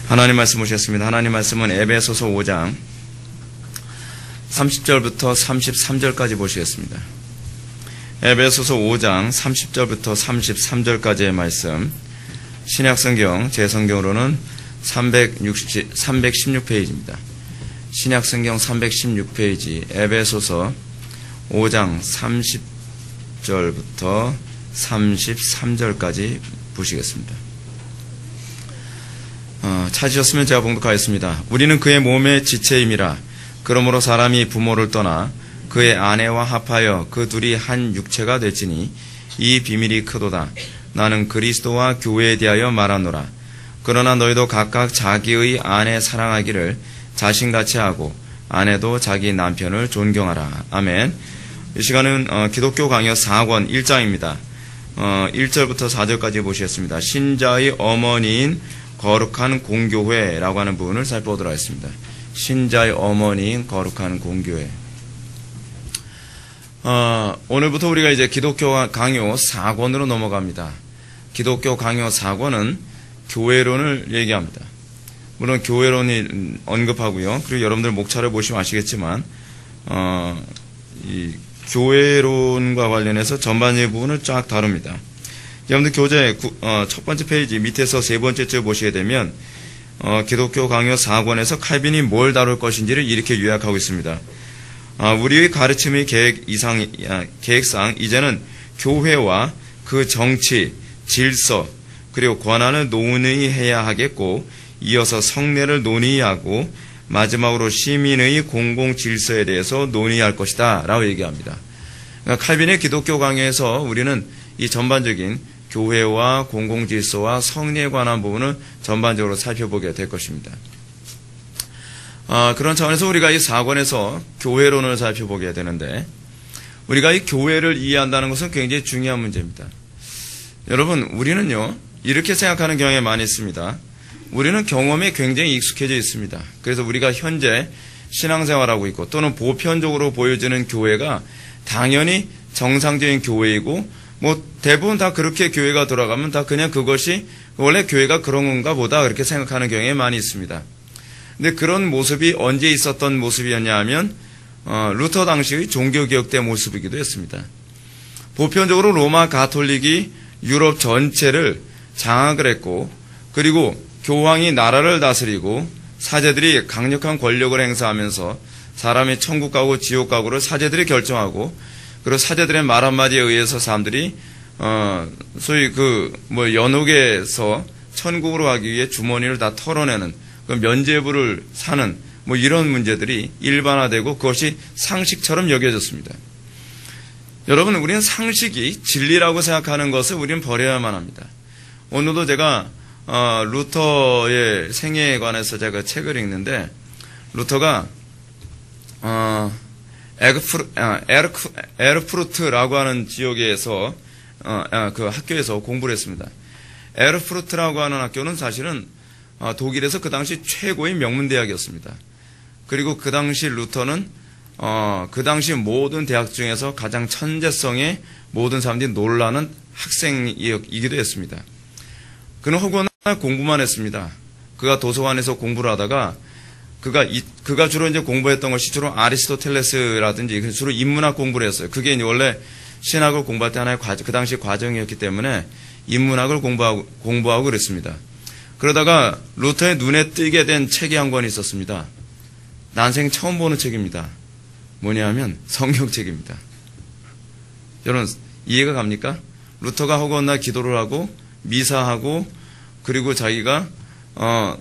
하나님 말씀 보셨습니다. 하나님 말씀은 에베소서 5장 30절부터 33절까지 보시겠습니다. 에베소서 5장 30절부터 33절까지의 말씀, 신약성경 제 성경으로는 316페이지입니다. 신약성경 316페이지 에베소서 5장 30절부터 33절까지 보시겠습니다. 찾으셨으면 제가 봉독하겠습니다. 우리는 그의 몸의 지체임이라. 그러므로 사람이 부모를 떠나 그의 아내와 합하여 그 둘이 한 육체가 될지니 이 비밀이 크도다. 나는 그리스도와 교회에 대하여 말하노라. 그러나 너희도 각각 자기의 아내 사랑하기를 자신같이 하고 아내도 자기 남편을 존경하라. 아멘. 이 시간은 기독교 강요 4권 1장입니다. 1절부터 4절까지 보시겠습니다. 신자의 어머니인 거룩한 공교회라고 하는 부분을 살펴보도록 하겠습니다. 신자의 어머니인 거룩한 공교회. 오늘부터 우리가 이제 기독교 강요 4권으로 넘어갑니다. 기독교 강요 4권은 교회론을 얘기합니다. 물론 교회론이 언급하고요. 그리고 여러분들 목차를 보시면 아시겠지만 이 교회론과 관련해서 전반적인 부분을 쫙 다룹니다. 여러분들 교재 첫 번째 페이지 밑에서 세 번째 줄 보시게 되면 기독교 강요 4권에서 칼빈이 뭘 다룰 것인지를 이렇게 요약하고 있습니다. 우리의 가르침의 계획상 이제는 교회와 그 정치, 질서, 그리고 권한을 논의해야 하겠고, 이어서 성례를 논의하고 마지막으로 시민의 공공 질서에 대해서 논의할 것이다 라고 얘기합니다. 그러니까 칼빈의 기독교 강요에서 우리는 이 전반적인 교회와 공공 질서와 성례에 관한 부분을 전반적으로 살펴보게 될 것입니다. 그런 차원에서 우리가 이 4권에서 교회론을 살펴보게 되는데, 우리가 이 교회를 이해한다는 것은 굉장히 중요한 문제입니다. 여러분, 우리는요 이렇게 생각하는 경향이 많이 있습니다. 우리는 경험에 굉장히 익숙해져 있습니다. 그래서 우리가 현재 신앙생활하고 있고 또는 보편적으로 보여지는 교회가 당연히 정상적인 교회이고, 뭐 대부분 다 그렇게 교회가 돌아가면 다 그냥 그것이 원래 교회가 그런 건가 보다 그렇게 생각하는 경향이 많이 있습니다. 근데 그런 모습이 언제 있었던 모습이었냐 하면 루터 당시의 종교개혁 때 모습이기도 했습니다. 보편적으로 로마 가톨릭이 유럽 전체를 장악을 했고, 그리고 교황이 나라를 다스리고 사제들이 강력한 권력을 행사하면서 사람이 천국 가고 지옥 가고를 사제들이 결정하고, 그리고 사제들의 말 한마디에 의해서 사람들이 소위 연옥에서 천국으로 가기 위해 주머니를 다 털어내는 그 면죄부를 사는 이런 문제들이 일반화되고 그것이 상식처럼 여겨졌습니다. 여러분, 우리는 상식이 진리라고 생각하는 것을 우리는 버려야만 합니다. 오늘도 제가 루터의 생애에 관해서 제가 책을 읽는데, 루터가 에르푸르트라고 하는 지역에서 그 학교에서 공부를 했습니다. 에르푸르트라고 하는 학교는 사실은 독일에서 그 당시 최고의 명문대학이었습니다. 그리고 그 당시 루터는 그 당시 모든 대학 중에서 가장 천재성에 모든 사람들이 놀라는 학생이기도 했습니다. 그는 허구나 공부만 했습니다. 그가 도서관에서 공부를 하다가 그가 주로 이제 공부했던 것이 주로 아리스토텔레스라든지 주로 인문학 공부를 했어요. 그게 원래 신학을 공부할 때 하나의 그 당시 과정이었기 때문에 인문학을 공부하고 그랬습니다. 그러다가 루터의 눈에 띄게 된 책이 한 권 있었습니다. 난생 처음 보는 책입니다. 뭐냐 하면 성경책입니다. 여러분, 이해가 갑니까? 루터가 허구나 기도를 하고 미사하고 그리고 자기가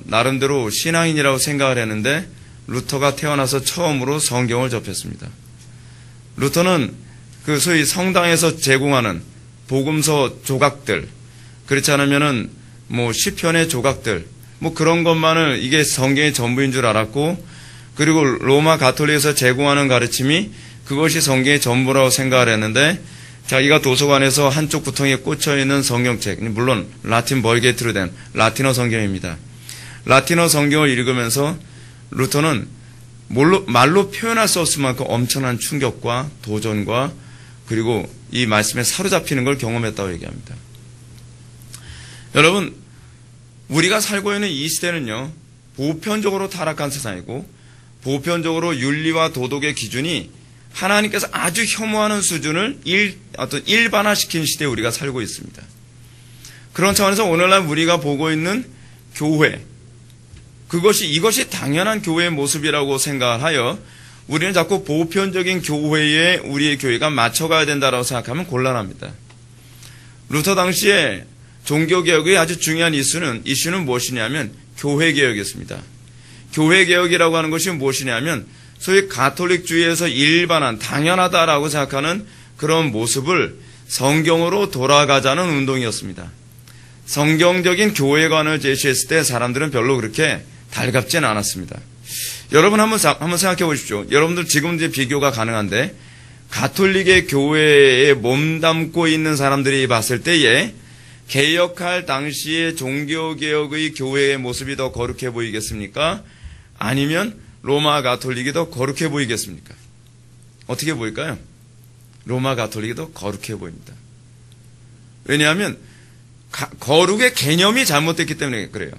나름대로 신앙인이라고 생각을 했는데, 루터가 태어나서 처음으로 성경을 접했습니다. 루터는 그 소위 성당에서 제공하는 복음서 조각들, 그렇지 않으면은 시편의 조각들, 그런 것만을 이게 성경의 전부인 줄 알았고, 그리고 로마 가톨릭에서 제공하는 가르침이 그것이 성경의 전부라고 생각을 했는데, 자기가 도서관에서 한쪽 구덩이에 꽂혀있는 성경책, 물론 라틴 벌게트로 된 라틴어 성경입니다. 라틴어 성경을 읽으면서 루터는 말로 표현할 수 없을 만큼 엄청난 충격과 도전과 그리고 이 말씀에 사로잡히는 걸 경험했다고 얘기합니다. 여러분, 우리가 살고 있는 이 시대는요, 보편적으로 타락한 세상이고, 보편적으로 윤리와 도덕의 기준이 하나님께서 아주 혐오하는 수준을 일반화시킨 시대에 우리가 살고 있습니다. 그런 차원에서 오늘날 우리가 보고 있는 교회, 이것이 당연한 교회의 모습이라고 생각하여 우리는 자꾸 보편적인 교회에 우리의 교회가 맞춰가야 된다고 생각하면 곤란합니다. 루터 당시에 종교개혁의 아주 중요한 이슈는 무엇이냐면 교회개혁이었습니다. 교회개혁이라고 하는 것이 무엇이냐면 소위 가톨릭주의에서 일반한 당연하다라고 생각하는 그런 모습을 성경으로 돌아가자는 운동이었습니다. 성경적인 교회관을 제시했을 때 사람들은 별로 그렇게 달갑지는 않았습니다. 여러분 한번 생각해 보십시오. 여러분들 지금 이제 비교가 가능한데 가톨릭의 교회에 몸담고 있는 사람들이 봤을 때에 개혁할 당시의 종교개혁의 교회의 모습이 더 거룩해 보이겠습니까? 아니면 로마 가톨릭이 더 거룩해 보이겠습니까? 어떻게 보일까요? 로마 가톨릭이 더 거룩해 보입니다. 왜냐하면 거룩의 개념이 잘못됐기 때문에 그래요.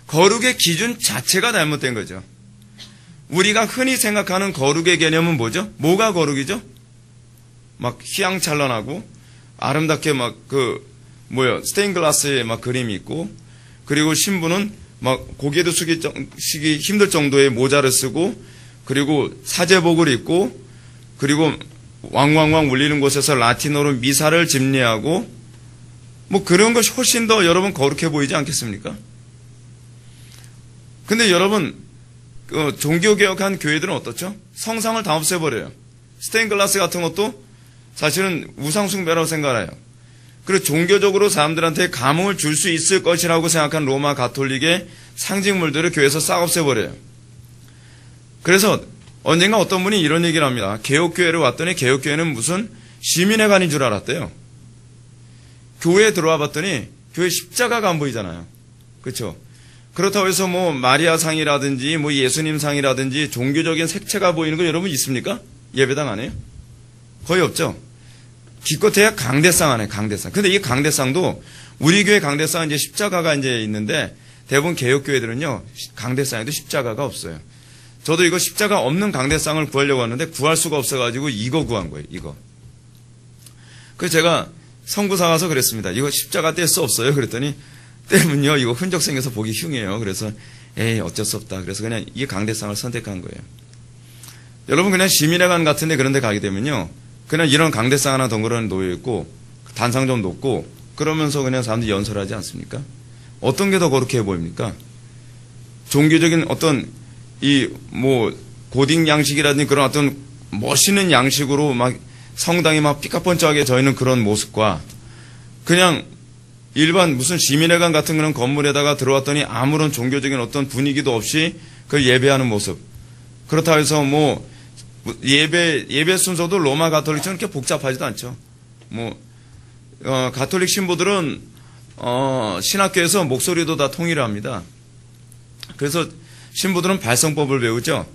거룩의 기준 자체가 잘못된 거죠. 우리가 흔히 생각하는 거룩의 개념은 뭐죠? 뭐가 거룩이죠? 막 휘황찬란하고 아름답게 스테인글라스에 막 그림이 있고, 그리고 신부는 막 고개도 숙이기 힘들 정도의 모자를 쓰고, 그리고 사제복을 입고, 그리고 왕왕왕 울리는 곳에서 라틴어로 미사를 집례하고, 그런 것이 훨씬 더 여러분 거룩해 보이지 않겠습니까? 근데 여러분, 종교개혁한 교회들은 어떻죠? 성상을 다 없애버려요. 스테인글라스 같은 것도 사실은 우상숭배라고 생각해요. 그리고 종교적으로 사람들한테 감흥을 줄 수 있을 것이라고 생각한 로마 가톨릭의 상징물들을 교회에서 싹 없애버려요. 그래서 언젠가 어떤 분이 이런 얘기를 합니다. 개혁교회를 왔더니 개혁교회는 무슨 시민회관인 줄 알았대요. 교회에 들어와 봤더니 교회 십자가가 안 보이잖아요. 그렇죠? 그렇다고 해서 마리아상이라든지 예수님상이라든지 종교적인 색채가 보이는 거 여러분 있습니까? 예배당 안에요? 거의 없죠? 기껏해야 강대상 안에 강대상. 근데 이 강대상도 우리 교회 강대상은 이제 십자가가 이제 있는데 대부분 개혁교회들은요, 강대상에도 십자가가 없어요. 저도 이거 십자가 없는 강대상을 구하려고 하는데 구할 수가 없어가지고 이거 구한 거예요, 이거. 그래서 제가 성구사 가서 그랬습니다. 이거 십자가 뗄 수 없어요? 그랬더니 떼면요, 이거 흔적 생겨서 보기 흉해요. 그래서 어쩔 수 없다. 그래서 그냥 이 강대상을 선택한 거예요. 여러분 그냥 시민회관 같은데 그런 데 가게 되면요, 그냥 이런 강대상 하나 덩그러니 놓여있고 단상 좀 놓고 그러면서 그냥 사람들이 연설하지 않습니까? 어떤 게 더 거룩해 보입니까? 종교적인 어떤 고딩 양식이라든지 그런 어떤 멋있는 양식으로 막 성당이 막 삐까뻔쩍하게 져 있는 그런 모습과 그냥 일반 무슨 시민회관 같은 그런 건물에다가 들어왔더니 아무런 종교적인 어떤 분위기도 없이 그 예배하는 모습. 그렇다고 해서 예배 순서도 로마 가톨릭처럼 그렇게 복잡하지도 않죠. 가톨릭 신부들은, 신학교에서 목소리도 다 통일을 합니다. 그래서 신부들은 발성법을 배우죠.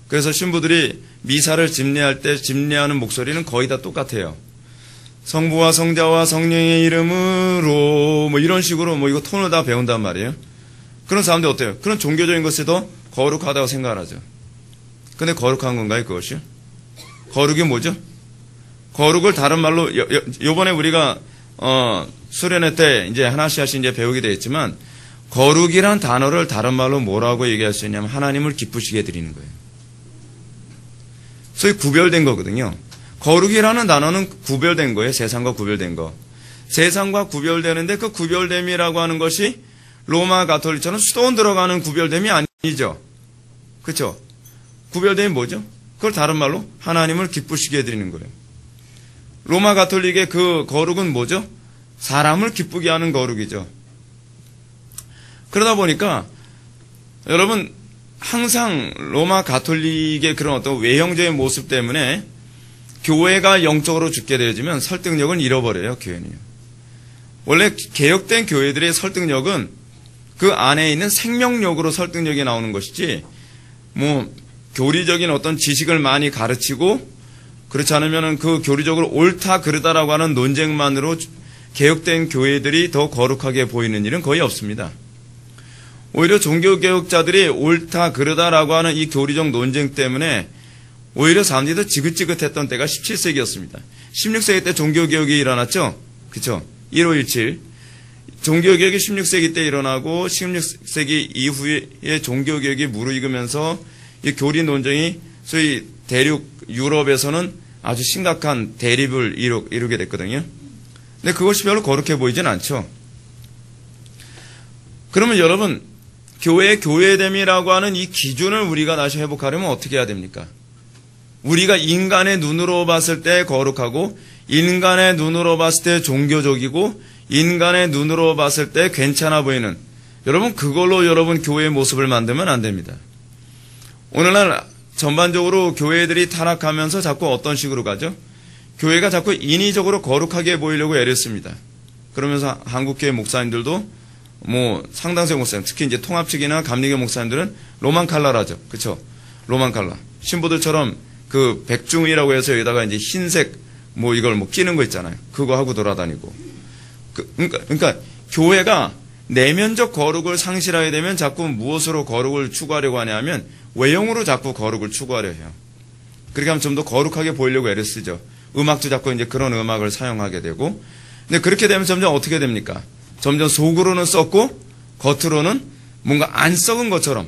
그래서 신부들이 미사를 집례할 때 집례하는 목소리는 거의 다 똑같아요. 성부와 성자와 성령의 이름으로 이런 식으로 이거 톤을 다 배운단 말이에요. 그런 사람들 어때요? 그런 종교적인 것이 더 거룩하다고 생각을 하죠. 근데 거룩한 건가요, 그것이? 거룩이 뭐죠? 거룩을 다른 말로, 요번에 우리가, 수련회 때 이제 하나씩 이제 배우게 되었지만, 거룩이란 단어를 다른 말로 뭐라고 얘기할 수 있냐면, 하나님을 기쁘시게 드리는 거예요. 소위 구별된 거거든요. 거룩이라는 단어는 구별된 거예요. 세상과 구별된 거. 세상과 구별되는데 그 구별됨이라고 하는 것이 로마 가톨릭처럼 수도원 들어가는 구별됨이 아니죠. 그렇죠? 구별됨이 뭐죠? 그걸 다른 말로 하나님을 기쁘시게 해드리는 거예요. 로마 가톨릭의 그 거룩은 뭐죠? 사람을 기쁘게 하는 거룩이죠. 그러다 보니까 여러분 항상 로마 가톨릭의 그런 어떤 외형적인 모습 때문에 교회가 영적으로 죽게 되어지면 설득력을 잃어버려요, 교회는요. 원래 개혁된 교회들의 설득력은 그 안에 있는 생명력으로 설득력이 나오는 것이지, 교리적인 어떤 지식을 많이 가르치고, 그렇지 않으면 그 교리적으로 옳다, 그르다라고 하는 논쟁만으로 개혁된 교회들이 더 거룩하게 보이는 일은 거의 없습니다. 오히려 종교개혁자들이 옳다 그르다라고 하는 이 교리적 논쟁 때문에 오히려 사람들이 더 지긋지긋했던 때가 17세기였습니다. 16세기 때 종교개혁이 일어났죠? 그쵸? 1517. 종교개혁이 16세기 때 일어나고 16세기 이후에 종교개혁이 무르익으면서 이 교리 논쟁이 소위 대륙 유럽에서는 아주 심각한 대립을 이루게 됐거든요. 근데 그것이 별로 거룩해 보이진 않죠. 그러면 여러분, 교회의 교회됨이라고 하는 이 기준을 우리가 다시 회복하려면 어떻게 해야 됩니까? 우리가 인간의 눈으로 봤을 때 거룩하고, 인간의 눈으로 봤을 때 종교적이고, 인간의 눈으로 봤을 때 괜찮아 보이는, 여러분, 그걸로 여러분 교회의 모습을 만들면 안 됩니다. 오늘날 전반적으로 교회들이 타락하면서 자꾸 어떤 식으로 가죠? 교회가 자꾸 인위적으로 거룩하게 보이려고 애를 씁니다. 그러면서 한국교회 목사님들도 상당수의 목사님, 특히 이제 통합 측이나 감리교 목사님들은 로만 칼라라죠. 그쵸? 로만 칼라. 신부들처럼 그 백중이라고 해서 여기다가 이제 흰색 이걸 끼는 거 있잖아요. 그거 하고 돌아다니고. 그러니까 교회가 내면적 거룩을 상실하게 되면 자꾸 무엇으로 거룩을 추구하려고 하냐면 외형으로 자꾸 거룩을 추구하려 해요. 그렇게 하면 좀 더 거룩하게 보이려고 애를 쓰죠. 음악도 자꾸 이제 그런 음악을 사용하게 되고. 근데 그렇게 되면 점점 어떻게 됩니까? 점점 속으로는 썩고 겉으로는 뭔가 안 썩은 것처럼.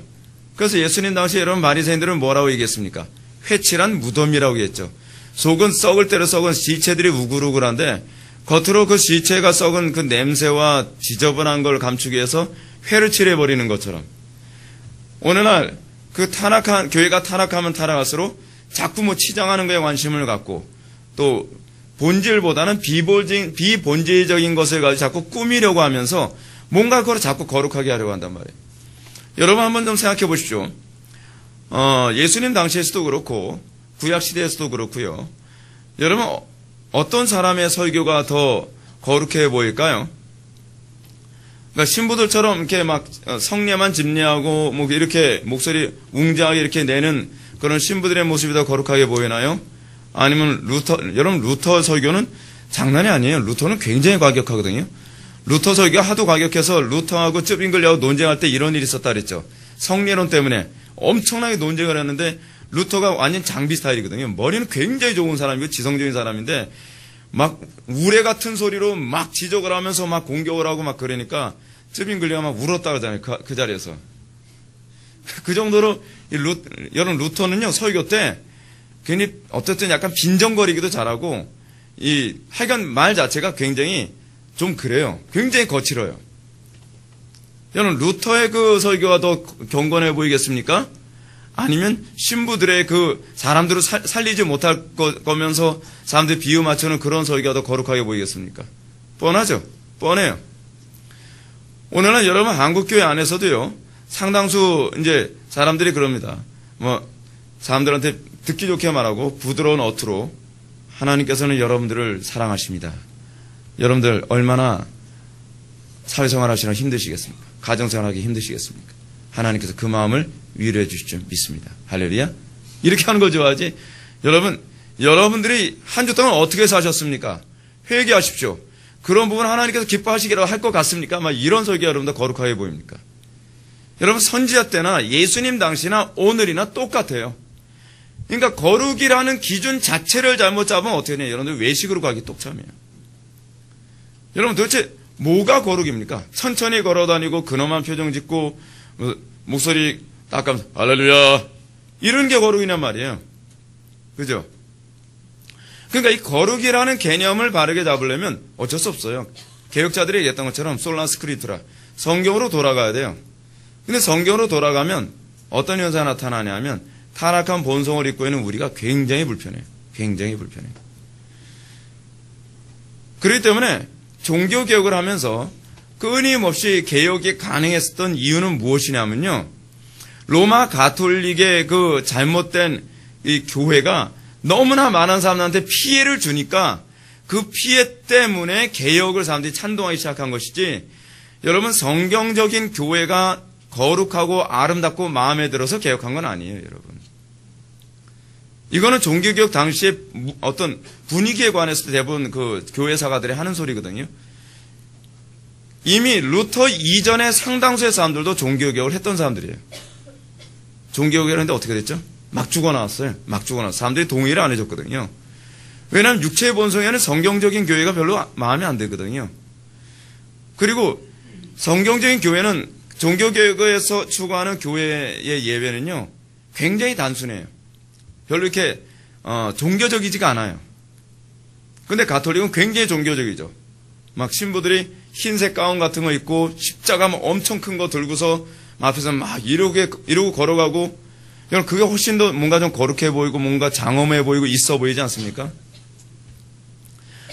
그래서 예수님 당시에 여러분 바리새인들은 뭐라고 얘기했습니까? 회칠한 무덤이라고 했죠. 속은 썩을 대로 썩은 시체들이 우글우글한데 겉으로 그 시체가 썩은 그 냄새와 지저분한 걸 감추기 위해서 회를 칠해버리는 것처럼. 오늘날 그 교회가 타락하면 타락할수록 자꾸 치장하는 거에 관심을 갖고 또 본질보다는 비본질적인 것을 가지고 자꾸 꾸미려고 하면서 뭔가 그걸 자꾸 거룩하게 하려고 한단 말이에요. 여러분 한번 좀 생각해 보십시오. 예수님 당시에서도 그렇고 구약시대에서도 그렇고요. 여러분 어떤 사람의 설교가 더 거룩해 보일까요? 그러니까 신부들처럼 이렇게 막 성례만 집례하고 이렇게 목소리 웅장하게 이렇게 내는 그런 신부들의 모습이 더 거룩하게 보이나요? 아니면 여러분 루터 설교는 장난이 아니에요. 루터는 굉장히 과격하거든요. 루터 설교가 하도 과격해서 루터하고 쯔빙글리하고 논쟁할 때 이런 일이 있었다 그랬죠. 성례론 때문에 엄청나게 논쟁을 했는데 루터가 완전 장비 스타일이거든요. 머리는 굉장히 좋은 사람이고 지성적인 사람인데 막 우레 같은 소리로 막 지적을 하면서 막 공격을 하고 막 그러니까 쯔빙글리가 막 울었다 그러잖아요. 그 자리에서. 그 정도로 여러분 루터는요 설교 때 괜히 어쨌든 약간 빈정거리기도 잘하고 하여간 말 자체가 굉장히 좀 그래요. 굉장히 거칠어요. 여러분 루터의 그 설교가 더 경건해 보이겠습니까? 아니면 신부들의 그 사람들을 살리지 못할 거면서 사람들 비유 맞추는 그런 설교가 더 거룩하게 보이겠습니까? 뻔하죠? 뻔해요. 오늘은 여러분 한국교회 안에서도요 상당수 이제 사람들이 그럽니다. 사람들한테 듣기 좋게 말하고 부드러운 어투로 하나님께서는 여러분들을 사랑하십니다. 여러분들 얼마나 사회생활 하시느라 힘드시겠습니까? 가정생활 하기 힘드시겠습니까? 하나님께서 그 마음을 위로해 주실 줄 믿습니다. 할렐루야. 이렇게 하는 거 좋아하지? 여러분들이 한 주 동안 어떻게 사셨습니까? 회개하십시오. 그런 부분 하나님께서 기뻐하시기라고 할 것 같습니까? 이런 설교가 여러분들 거룩하게 보입니까? 여러분 선지자 때나 예수님 당시나 오늘이나 똑같아요. 그러니까 거룩이라는 기준 자체를 잘못 잡으면 어떻게 되냐? 여러분들 외식으로 가기 똑참이에요. 여러분 도대체 뭐가 거룩입니까? 천천히 걸어다니고 근엄한 표정 짓고 목소리 닦으면서 할렐루야 이런 게 거룩이란 말이에요. 그죠? 그러니까 이 거룩이라는 개념을 바르게 잡으려면 어쩔 수 없어요. 개혁자들이 얘기했던 것처럼 솔라 스크리투라 성경으로 돌아가야 돼요. 근데 성경으로 돌아가면 어떤 현상이 나타나냐면 타락한 본성을 입고 있는 우리가 굉장히 불편해요. 굉장히 불편해요. 그렇기 때문에 종교개혁을 하면서 끊임없이 개혁이 가능했었던 이유는 무엇이냐면요. 로마 가톨릭의 그 잘못된 이 교회가 너무나 많은 사람들한테 피해를 주니까 그 피해 때문에 개혁을 사람들이 찬동하기 시작한 것이지 여러분 성경적인 교회가 거룩하고 아름답고 마음에 들어서 개혁한 건 아니에요, 여러분. 이거는 종교개혁 당시에 어떤 분위기에 관해서 대부분 그 교회 사가들이 하는 소리거든요. 이미 루터 이전에 상당수의 사람들도 종교개혁을 했던 사람들이에요. 종교개혁을 했는데 어떻게 됐죠? 막 죽어나왔어요. 막 죽어나왔어요. 사람들이 동의를 안 해줬거든요. 왜냐하면 육체의 본성에는 성경적인 교회가 별로 마음에 안 들거든요. 그리고 성경적인 교회는 종교개혁에서 추구하는 교회의 예배는요, 굉장히 단순해요. 별로 이렇게 종교적이지가 않아요. 근데 가톨릭은 굉장히 종교적이죠. 막 신부들이 흰색 가운 같은 거 입고 십자가 엄청 큰 거 들고서 앞에서 막 이러고 걸어가고, 그게 훨씬 더 뭔가 좀 거룩해 보이고 뭔가 장엄해 보이고 있어 보이지 않습니까?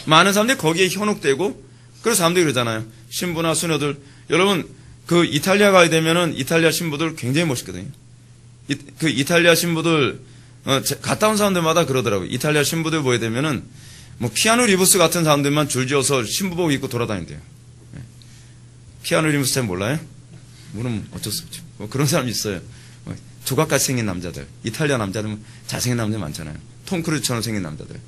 많은 사람들이 거기에 현혹되고, 그래서 사람들이 그러잖아요. 신부나 수녀들, 여러분 그 이탈리아 가야 되면은 이탈리아 신부들 굉장히 멋있거든요. 그 이탈리아 신부들 갔다 온 사람들마다 그러더라고요. 이탈리아 신부들 보게 되면은 뭐 피아노 리브스 같은 사람들만 줄지어서 신부복 입고 돌아다닌대요. 피아노 리브스 잘 몰라요? 모르면 어쩔 수 없죠. 뭐 그런 사람이 있어요. 조각같이 생긴 남자들, 이탈리아 남자들은 잘생긴 남자 많잖아요. 톰 크루즈처럼 생긴 남자들.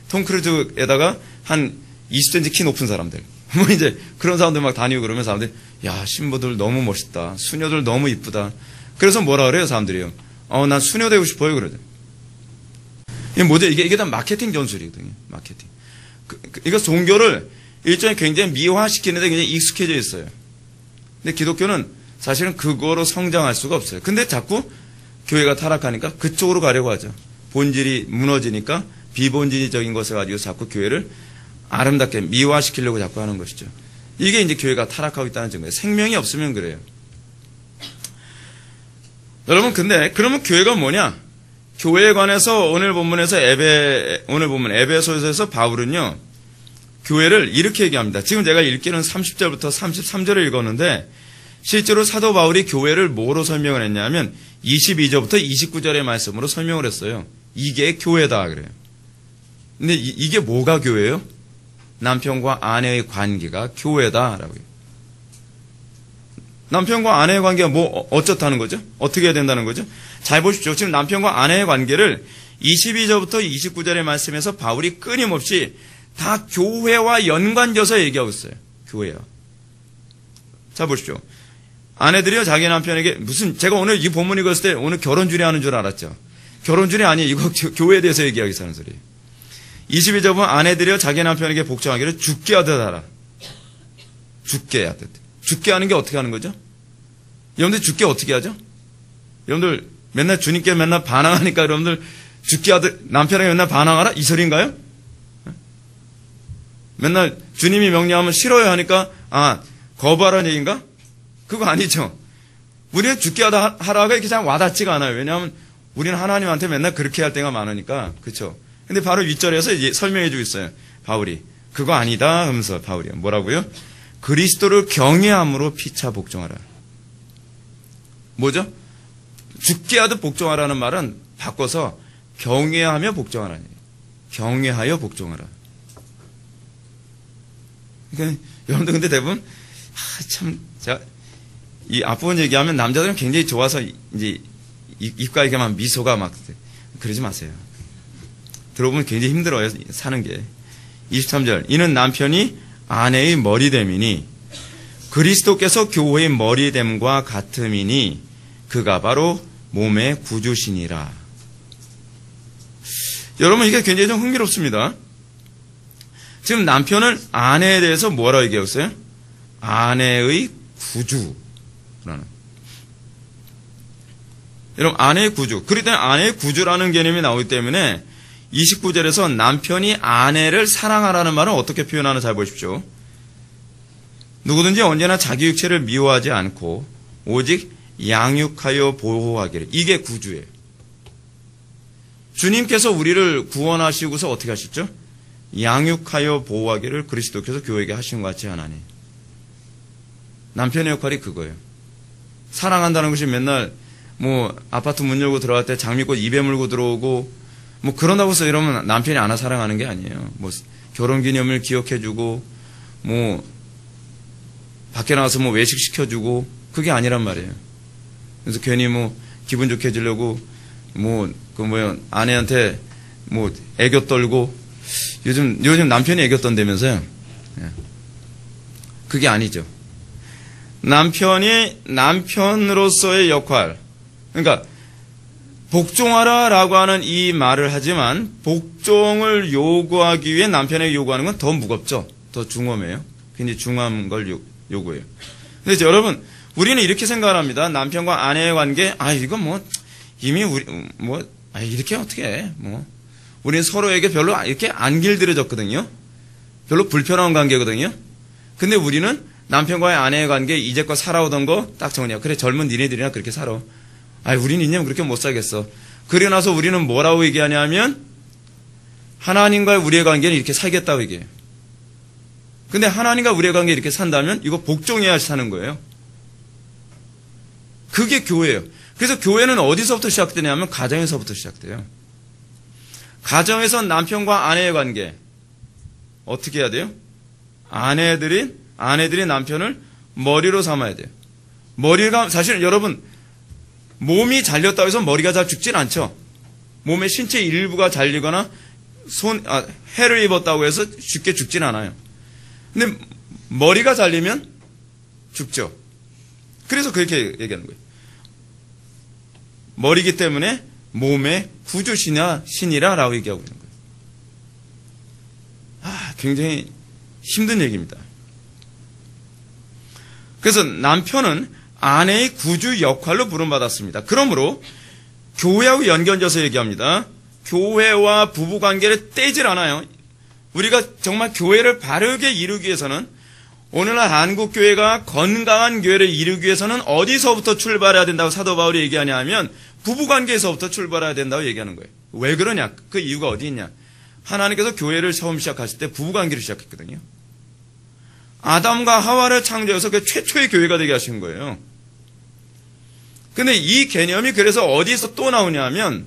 톰 크루즈에다가 한 20cm 키 높은 사람들. 뭐 이제 그런 사람들 막 다니고 그러면 사람들이, 야, 신부들 너무 멋있다. 수녀들 너무 이쁘다. 그래서 뭐라 그래요, 사람들이요? 난 수녀 되고 싶어요, 그러죠. 이게 다 마케팅 전술이거든요, 마케팅. 이거 종교를 일종의 굉장히 미화시키는데 굉장히 익숙해져 있어요. 근데 기독교는 사실은 그거로 성장할 수가 없어요. 근데 자꾸 교회가 타락하니까 그쪽으로 가려고 하죠. 본질이 무너지니까 비본질적인 것을 가지고 자꾸 교회를 아름답게 미화시키려고 자꾸 하는 것이죠. 이게 이제 교회가 타락하고 있다는 증거예요. 생명이 없으면 그래요. 여러분, 근데 그러면 교회가 뭐냐? 교회에 관해서 오늘 본문에서 오늘 본문 에베소서에서 바울은요, 교회를 이렇게 얘기합니다. 지금 제가 읽기는 30절부터 33절을 읽었는데, 실제로 사도 바울이 교회를 뭐로 설명을 했냐면 22절부터 29절의 말씀으로 설명을 했어요. 이게 교회다 그래요. 근데 이게 뭐가 교회예요? 남편과 아내의 관계가 교회다라고요. 남편과 아내의 관계가 뭐 어쩌다는 거죠? 어떻게 해야 된다는 거죠? 잘 보십시오. 지금 남편과 아내의 관계를 22절부터 29절의 말씀에서 바울이 끊임없이 다 교회와 연관져서 얘기하고 있어요. 교회와. 자 보십시오. 아내들이요, 자기 남편에게 제가 오늘 이 본문 읽었을 때 오늘 결혼주례 하는 줄 알았죠. 결혼주례 아니에요. 이거 교회에 대해서 얘기하기 위해서 하는 소리예요. 22절 보면 아내들이요, 자기 남편에게 복종하기를 죽게 하듯 하라. 죽게 하듯. 죽게 하는 게 어떻게 하는 거죠? 여러분들 죽게 어떻게 하죠? 여러분들 맨날 주님께 맨날 반항하니까 여러분들 죽게 하듯 남편에게 맨날 반항하라? 이 소리인가요? 맨날 주님이 명령하면 싫어요 하니까 거부하라는 얘기인가? 그거 아니죠. 우리는 죽게 하라가 이렇게 잘 와닿지가 않아요. 왜냐하면 우리는 하나님한테 맨날 그렇게 할 때가 많으니까. 그렇죠? 근데 바로 윗절에서 이제 설명해 주고 있어요. 바울이. 그거 아니다 하면서 바울이 뭐라고요? 그리스도를 경외함으로 피차 복종하라. 뭐죠? 죽게 하듯 복종하라는 말은 바꿔서 경외하며 복종하라는 얘기예요. 경외하여 복종하라. 그러니까 여러분들 근데 대부분 이 앞부분 얘기하면 남자들은 굉장히 좋아서 이제 입가에 막 미소가 막 그러지 마세요. 들어보면 굉장히 힘들어요, 사는 게. 23절. 이는 남편이 아내의 머리됨이니 그리스도께서 교회의 머리됨과 같음이니 그가 바로 몸의 구주시니라. 여러분, 이게 굉장히 좀 흥미롭습니다. 지금 남편은 아내에 대해서 뭐라고 얘기했어요? 아내의 구주라는. 여러분, 아내의 구주. 그럴 때 아내의 구주라는 개념이 나오기 때문에 29절에서 남편이 아내를 사랑하라는 말은 어떻게 표현하나 잘 보십시오. 누구든지 언제나 자기 육체를 미워하지 않고 오직 양육하여 보호하기를. 이게 구주예요. 주님께서 우리를 구원하시고서 어떻게 하셨죠? 양육하여 보호하기를 그리스도께서 교회에게 하신 것 같이 하나니. 남편의 역할이 그거예요. 사랑한다는 것이 맨날 뭐 아파트 문 열고 들어갈 때 장미꽃 입에 물고 들어오고 뭐 그런다고 해서 이러면 남편이 하나 사랑하는 게 아니에요. 뭐 결혼기념일 기억해주고 뭐 밖에 나가서 뭐 외식 시켜주고 그게 아니란 말이에요. 그래서 괜히 뭐 기분 좋게 해주려고 뭐 아내한테 뭐 애교 떨고 요즘 남편이 애교 떤다면서요. 그게 아니죠. 남편이 남편으로서의 역할, 그러니까 복종하라라고 하는 이 말을 하지만 복종을 요구하기 위해 남편에게 요구하는 건 더 무겁죠. 더 중엄해요. 굉장히 중요한 걸 요구해요. 근데 여러분, 우리는 이렇게 생각을 합니다. 남편과 아내의 관계, 이건 뭐 이미 이렇게 어떻게 해? 우리는 서로에게 별로 이렇게 안 길들여졌거든요. 별로 불편한 관계거든요. 근데 우리는 남편과의 아내의 관계 이제껏 살아오던 거 딱 정리하고, 그래, 젊은 니네들이나 그렇게 살아. 우리는 인연 그렇게 못 살겠어. 그러고 나서 우리는 뭐라고 얘기하냐면 하나님과의 우리의 관계는 이렇게 살겠다고 얘기해요. 근데 하나님과 우리의 관계 이렇게 산다면 이거 복종해야 사는 거예요. 그게 교회예요. 그래서 교회는 어디서부터 시작되냐면 가정에서부터 시작돼요. 가정에서 남편과 아내의 관계 어떻게 해야 돼요? 아내들이 남편을 머리로 삼아야 돼요. 머리가 사실 여러분 몸이 잘렸다고 해서 머리가 잘 죽진 않죠. 몸의 신체 일부가 잘리거나 해를 입었다고 해서 쉽게 죽진 않아요. 근데 머리가 잘리면 죽죠. 그래서 그렇게 얘기하는 거예요. 머리기 때문에 몸의 구주신이라라고 얘기하고 있는 거예요. 굉장히 힘든 얘기입니다. 그래서 남편은 아내의 구주 역할로 부름받았습니다. 그러므로 교회하고 연결져서 얘기합니다. 교회와 부부관계를 떼질 않아요. 우리가 정말 교회를 바르게 이루기 위해서는, 오늘날 한국교회가 건강한 교회를 이루기 위해서는 어디서부터 출발해야 된다고 사도 바울이 얘기하냐 하면 부부관계에서부터 출발해야 된다고 얘기하는 거예요. 왜 그러냐? 그 이유가 어디 있냐? 하나님께서 교회를 처음 시작하실 때 부부관계를 시작했거든요. 아담과 하와를 창조해서 그 최초의 교회가 되게 하신 거예요. 근데 이 개념이 그래서 어디서 또 나오냐면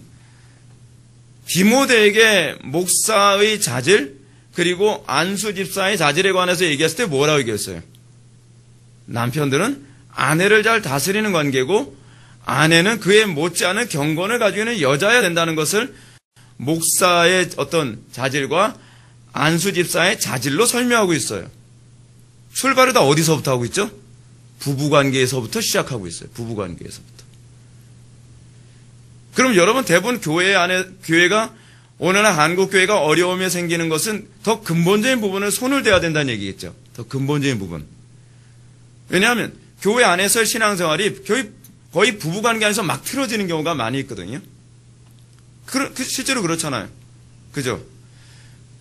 디모데에게 목사의 자질 그리고 안수 집사의 자질에 관해서 얘기했을 때 뭐라고 얘기했어요? 남편들은 아내를 잘 다스리는 관계고 아내는 그에 못지않은 경건을 가지고 있는 여자여야 된다는 것을 목사의 어떤 자질과 안수 집사의 자질로 설명하고 있어요. 출발을 다 어디서부터 하고 있죠? 부부관계에서부터 시작하고 있어요. 부부관계에서부터. 그럼 여러분 대부분 교회가 오늘날 한국교회가 어려움이 생기는 것은 더 근본적인 부분을 손을 대야 된다는 얘기겠죠. 더 근본적인 부분. 왜냐하면 교회 안에서의 신앙생활이 거의 부부관계 안에서 막 틀어지는 경우가 많이 있거든요. 실제로 그렇잖아요. 그죠?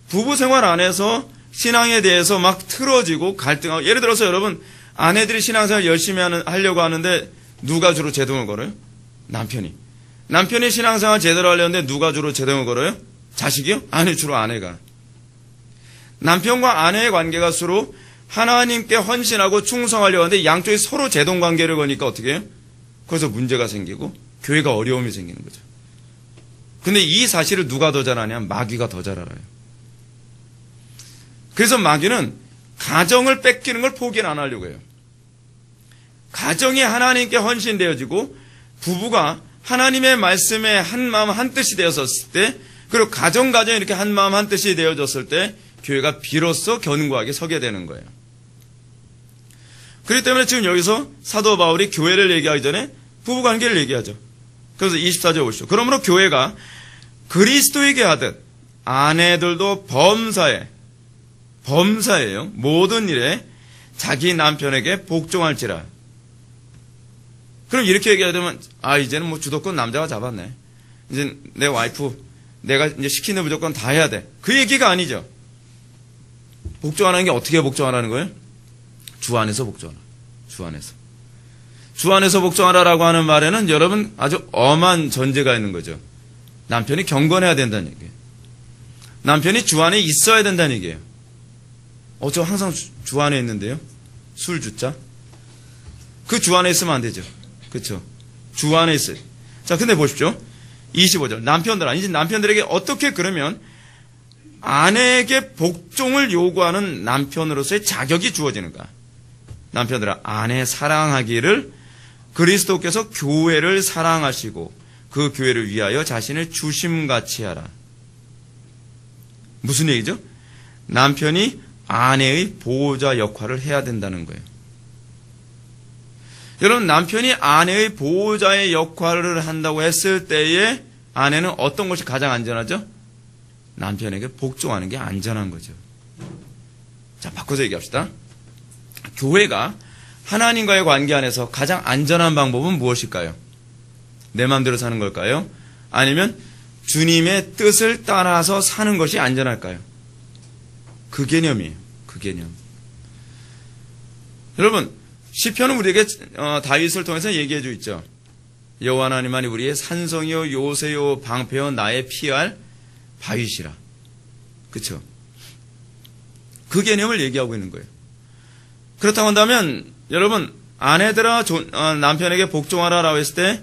부부생활 안에서 신앙에 대해서 막 틀어지고 갈등하고, 예를 들어서 여러분 아내들이 신앙생활 열심히 하려고 하는데 누가 주로 제동을 걸어요? 남편이 신앙생활 제대로 하려는데 누가 주로 제동을 걸어요? 자식이요? 아니, 주로 아내가. 남편과 아내의 관계가 서로 하나님께 헌신하고 충성하려고 하는데 양쪽이 서로 제동관계를 거니까 어떻게 해요? 거기서 문제가 생기고 교회가 어려움이 생기는 거죠. 근데 이 사실을 누가 더 잘 아냐? 마귀가 더 잘 알아요. 그래서 마귀는 가정을 뺏기는 걸 포기는 안 하려고 해요. 가정이 하나님께 헌신되어지고 부부가 하나님의 말씀에 한마음 한뜻이 되어졌을 때, 그리고 가정이 이렇게 한마음 한뜻이 되어졌을 때 교회가 비로소 견고하게 서게 되는 거예요. 그렇기 때문에 지금 여기서 사도 바울이 교회를 얘기하기 전에 부부관계를 얘기하죠. 그래서 24절 보시죠. 그러므로 교회가 그리스도에게 하듯 아내들도 범사예요. 모든 일에 자기 남편에게 복종할지라. 그럼 이렇게 얘기하면 이제는 뭐 주도권 남자가 잡았네. 이제 내 와이프 내가 이제 시키는 무조건 다 해야 돼. 그 얘기가 아니죠. 복종하는 게 어떻게 복종하라는 거예요? 주 안에서 복종하라. 주 안에서 복종하라라고 하는 말에는 여러분 아주 엄한 전제가 있는 거죠. 남편이 경건해야 된다는 얘기예요. 남편이 주 안에 있어야 된다는 얘기예요. 저 항상 주 안에 있는데요. 술 주자. 그 주 안에 있으면 안 되죠. 그렇죠? 주 안에 있어요. 자, 근데 보십시오. 25절. 이제 남편들에게 어떻게 그러면 아내에게 복종을 요구하는 남편으로서의 자격이 주어지는가? 남편들아, 아내 사랑하기를 그리스도께서 교회를 사랑하시고 그 교회를 위하여 자신을 주심같이 하라. 무슨 얘기죠? 남편이 아내의 보호자 역할을 해야 된다는 거예요. 여러분, 남편이 아내의 보호자의 역할을 한다고 했을 때에 아내는 어떤 것이 가장 안전하죠? 남편에게 복종하는 게 안전한 거죠. 자, 바꿔서 얘기합시다. 교회가 하나님과의 관계 안에서 가장 안전한 방법은 무엇일까요? 내 마음대로 사는 걸까요? 아니면 주님의 뜻을 따라서 사는 것이 안전할까요? 그 개념이에요. 그 개념. 여러분, 시편은 우리에게 다윗을 통해서 얘기해 주고 있죠. 여호와 하나님만이 우리의 산성이요 요새요 방패요 나의 피할 바위시라. 그렇죠? 그 개념을 얘기하고 있는 거예요. 그렇다고 한다면 여러분, 아내들아 남편에게 복종하라라고 했을 때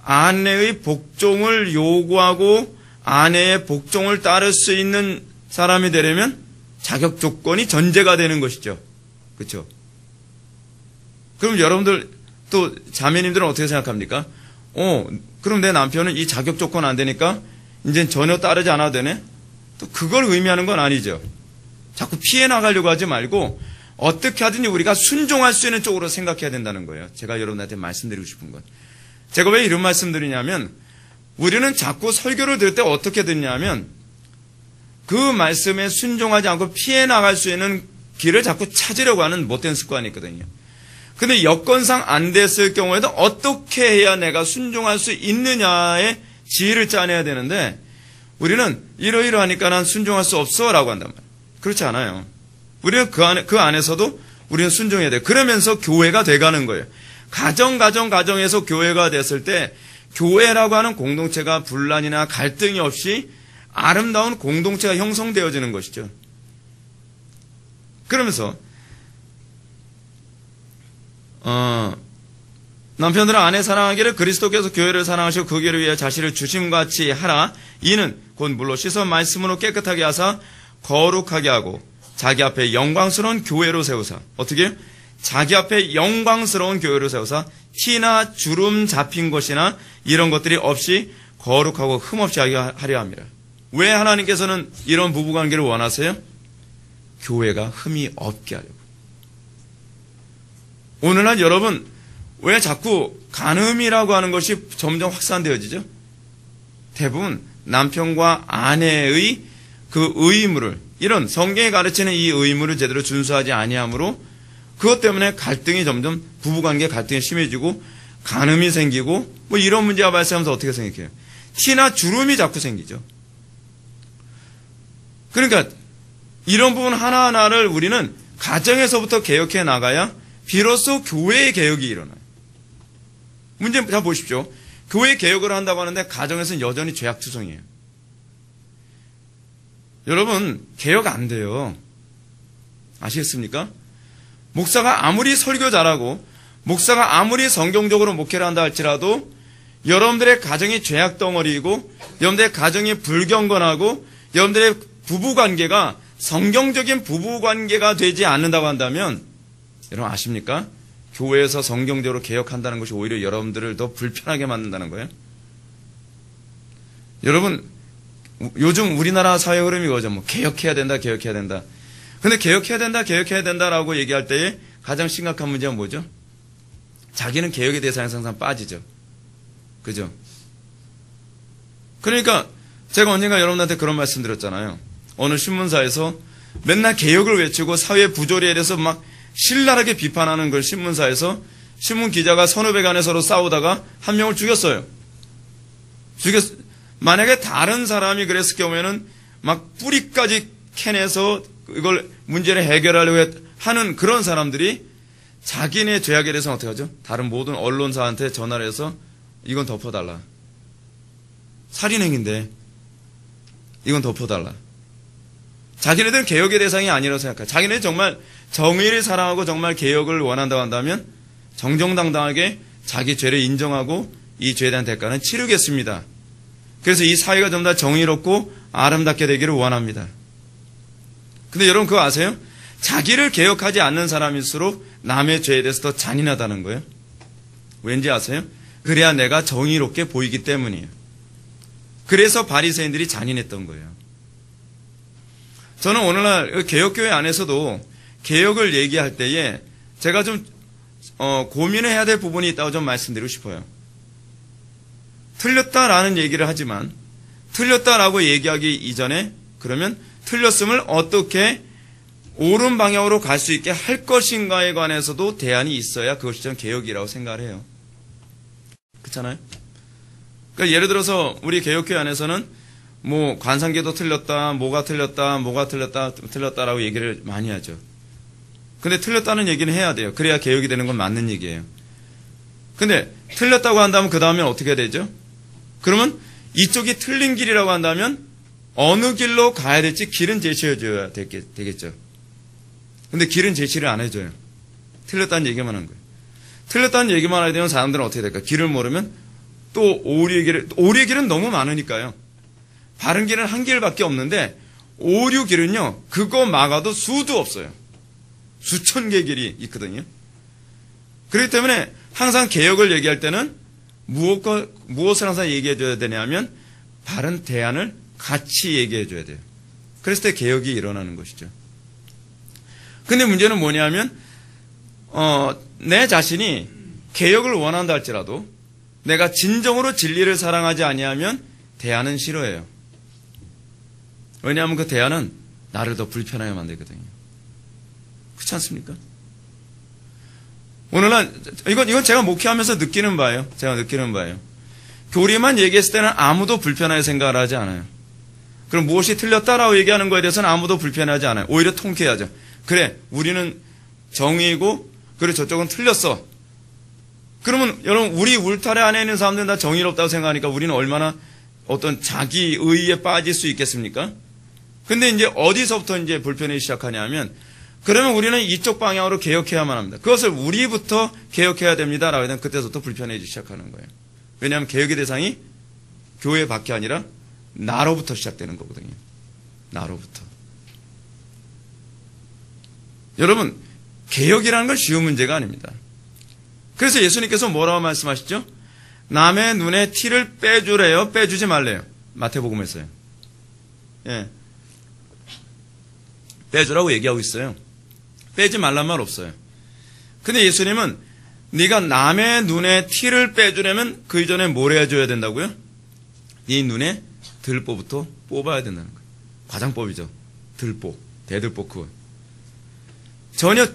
아내의 복종을 요구하고 아내의 복종을 따를 수 있는 사람이 되려면 자격 조건이 전제가 되는 것이죠. 그렇죠? 그럼 여러분들 또 자매님들은 어떻게 생각합니까? 그럼 내 남편은 이 자격 조건 안 되니까 이제 전혀 따르지 않아도 되네? 또 그걸 의미하는 건 아니죠. 자꾸 피해 나가려고 하지 말고 어떻게 하든지 우리가 순종할 수 있는 쪽으로 생각해야 된다는 거예요. 제가 여러분한테 말씀드리고 싶은 건. 제가 왜 이런 말씀드리냐면 우리는 자꾸 설교를 들을 때 어떻게 듣냐면 그 말씀에 순종하지 않고 피해 나갈 수 있는 길을 자꾸 찾으려고 하는 못된 습관이 있거든요. 근데 여건상 안 됐을 경우에도 어떻게 해야 내가 순종할 수 있느냐의 지혜를 짜내야 되는데 우리는 이러이러하니까 난 순종할 수 없어 라고 한단 말이에요. 그렇지 않아요. 우리는 그 안에서도 우리는 순종해야 돼요. 그러면서 교회가 돼가는 거예요. 가정에서 교회가 됐을 때 교회라고 하는 공동체가 분란이나 갈등이 없이 아름다운 공동체가 형성되어지는 것이죠. 그러면서 남편들은 아내 사랑하기를 그리스도께서 교회를 사랑하시고 그 교회를 위해 자신을 주심같이 하라. 이는 곧 물로 씻어 말씀으로 깨끗하게 하사 거룩하게 하고 자기 앞에 영광스러운 교회로 세우사. 어떻게? 자기 앞에 영광스러운 교회로 세우사 티나 주름 잡힌 것이나 이런 것들이 없이 거룩하고 흠없이 하려 합니다. 왜 하나님께서는 이런 부부관계를 원하세요? 교회가 흠이 없게 하려고. 오늘날 여러분 왜 자꾸 간음이라고 하는 것이 점점 확산되어지죠? 대부분 남편과 아내의 그 의무를 이런 성경이 가르치는 이 의무를 제대로 준수하지 아니하므로 그것 때문에 갈등이 점점 부부관계 갈등이 심해지고 간음이 생기고 뭐 이런 문제가 발생하면서 어떻게 생각해요? 티나 주름이 자꾸 생기죠. 그러니까 이런 부분 하나하나를 우리는 가정에서부터 개혁해 나가야 비로소 교회의 개혁이 일어나요. 문제 잘 보십시오. 교회 개혁을 한다고 하는데 가정에서는 여전히 죄악투성이에요. 여러분 개혁 안 돼요. 아시겠습니까? 목사가 아무리 설교 잘하고 목사가 아무리 성경적으로 목회를 한다 할지라도 여러분들의 가정이 죄악덩어리이고 여러분들의 가정이 불경건하고 여러분들의 부부관계가 성경적인 부부관계가 되지 않는다고 한다면 여러분 아십니까? 교회에서 성경적으로 개혁한다는 것이 오히려 여러분들을 더 불편하게 만든다는 거예요. 여러분 요즘 우리나라 사회 흐름이 그거죠. 뭐 개혁해야 된다, 개혁해야 된다. 근데 개혁해야 된다, 개혁해야 된다라고 얘기할 때에 가장 심각한 문제는 뭐죠? 자기는 개혁에 대해서 항상 빠지죠. 그죠? 그러니까 제가 언젠가 여러분한테 그런 말씀 드렸잖아요. 어느 신문사에서 맨날 개혁을 외치고 사회 부조리에 대해서 막 신랄하게 비판하는 걸 신문사에서 신문 기자가 선후배 간에 서로 싸우다가 한 명을 죽였어요. 만약에 다른 사람이 그랬을 경우에는 막 뿌리까지 캐내서 이걸 문제를 해결하려고 하는 그런 사람들이 자기네 죄악에 대해서는 어떻게 하죠? 다른 모든 언론사한테 전화를 해서 이건 덮어달라. 살인행위인데 이건 덮어달라. 자기네들은 개혁의 대상이 아니라고 생각해요. 자기네는 정말 정의를 사랑하고 정말 개혁을 원한다고 한다면 정정당당하게 자기 죄를 인정하고 이 죄에 대한 대가는 치르겠습니다. 그래서 이 사회가 좀 더 정의롭고 아름답게 되기를 원합니다. 근데 여러분 그거 아세요? 자기를 개혁하지 않는 사람일수록 남의 죄에 대해서 더 잔인하다는 거예요. 왠지 아세요? 그래야 내가 정의롭게 보이기 때문이에요. 그래서 바리새인들이 잔인했던 거예요. 저는 오늘날 개혁교회 안에서도 개혁을 얘기할 때에 제가 좀 고민을 해야 될 부분이 있다고 좀 말씀드리고 싶어요. 틀렸다라는 얘기를 하지만 틀렸다라고 얘기하기 이전에 그러면 틀렸음을 어떻게 옳은 방향으로 갈 수 있게 할 것인가에 관해서도 대안이 있어야 그것이 좀 개혁이라고 생각을 해요. 그렇잖아요? 그러니까 예를 들어서 우리 개혁회 안에서는 뭐 관상계도 틀렸다, 뭐가 틀렸다라고 얘기를 많이 하죠. 근데 틀렸다는 얘기는 해야 돼요. 그래야 개혁이 되는 건 맞는 얘기예요. 근데 틀렸다고 한다면 그 다음에 어떻게 되죠? 그러면 이쪽이 틀린 길이라고 한다면 어느 길로 가야 될지 길은 제시해줘야 되겠죠. 근데 길은 제시를 안 해줘요. 틀렸다는 얘기만 한 거예요. 틀렸다는 얘기만 하게 되면 사람들은 어떻게 될까? 길을 모르면 또 오류의 길은 너무 많으니까요. 바른 길은 한 길밖에 없는데 오류 길은요, 그거 막아도 수도 없어요. 수천 개의 길이 있거든요. 그렇기 때문에 항상 개혁을 얘기할 때는 무엇을 항상 얘기해 줘야 되냐면 바른 대안을 같이 얘기해 줘야 돼요. 그랬을 때 개혁이 일어나는 것이죠. 근데 문제는 뭐냐면 내 자신이 개혁을 원한다 할지라도 내가 진정으로 진리를 사랑하지 아니하면 대안은 싫어해요. 왜냐하면 그 대안은 나를 더 불편하게 만들거든요. 그렇지 않습니까? 오늘날 이건 제가 목회하면서 느끼는 바예요. 교리만 얘기했을 때는 아무도 불편하게 생각을 하지 않아요. 그럼 무엇이 틀렸다라고 얘기하는 거에 대해서는 아무도 불편하지 않아요. 오히려 통쾌하죠. 그래, 우리는 정의이고 그래 저쪽은 틀렸어. 그러면 여러분 우리 울타리 안에 있는 사람들은 다 정의롭다고 생각하니까 우리는 얼마나 어떤 자기의에 빠질 수 있겠습니까? 근데 이제 어디서부터 이제 불편하기 시작하냐면 그러면 우리는 이쪽 방향으로 개혁해야만 합니다. 그것을 우리부터 개혁해야 됩니다라고 하면 그때부터 불편해지기 시작하는 거예요. 왜냐하면 개혁의 대상이 교회 밖이 아니라 나로부터 시작되는 거거든요. 나로부터. 여러분, 개혁이라는 건 쉬운 문제가 아닙니다. 그래서 예수님께서 뭐라고 말씀하시죠? 남의 눈에 티를 빼주래요? 빼주지 말래요? 마태복음에서요. 예. 빼주라고 얘기하고 있어요. 빼지 말란 말 없어요. 근데 예수님은 네가 남의 눈에 티를 빼주려면 그 이전에 뭘 해줘야 된다고요? 네 눈에 들보부터 뽑아야 된다는 거예요. 과장법이죠. 들보, 대들보 그거. 전혀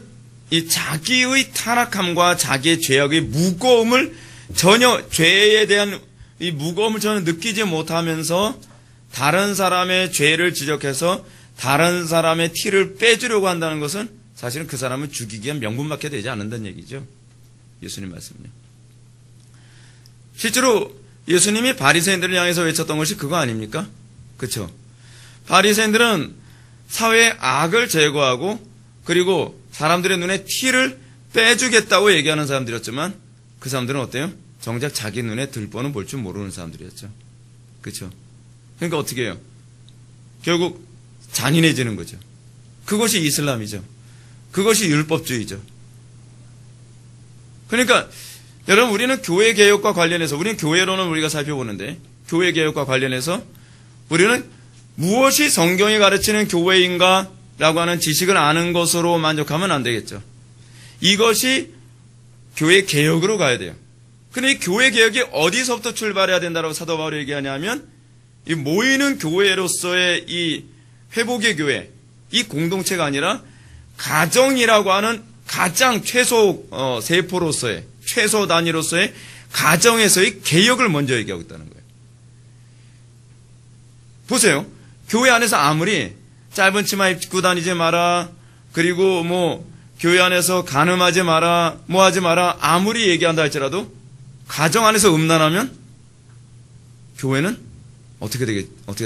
이 자기의 타락함과 자기의 죄악의 무거움을 전혀 죄에 대한 이 무거움을 전혀 느끼지 못하면서 다른 사람의 죄를 지적해서 다른 사람의 티를 빼주려고 한다는 것은 사실은 그 사람을 죽이기 위한 명분밖에 되지 않는다는 얘기죠. 예수님 말씀은요. 실제로 예수님이 바리새인들을 향해서 외쳤던 것이 그거 아닙니까? 그렇죠? 바리새인들은 사회의 악을 제거하고 그리고 사람들의 눈에 티를 빼주겠다고 얘기하는 사람들이었지만 그 사람들은 어때요? 정작 자기 눈에 들보는 볼 줄 모르는 사람들이었죠. 그렇죠? 그러니까 어떻게 해요? 결국 잔인해지는 거죠. 그것이 이슬람이죠. 그것이 율법주의죠. 그러니까 여러분 우리는 교회 개혁과 관련해서 우리는 교회론을 우리가 살펴보는데 교회 개혁과 관련해서 우리는 무엇이 성경이 가르치는 교회인가 라고 하는 지식을 아는 것으로 만족하면 안 되겠죠. 이것이 교회 개혁으로 가야 돼요. 근데 이 교회 개혁이 어디서부터 출발해야 된다고 사도 바울이 얘기하냐면 이 모이는 교회로서의 이 회복의 교회, 이 공동체가 아니라 가정이라고 하는 가장 최소 세포로서의 최소 단위로서의 가정에서의 개혁을 먼저 얘기하고 있다는 거예요. 보세요. 교회 안에서 아무리 짧은 치마 입고 다니지 마라. 그리고 교회 안에서 간음하지 마라. 뭐 하지 마라. 아무리 얘기한다 할지라도 가정 안에서 음란하면 교회는 어떻게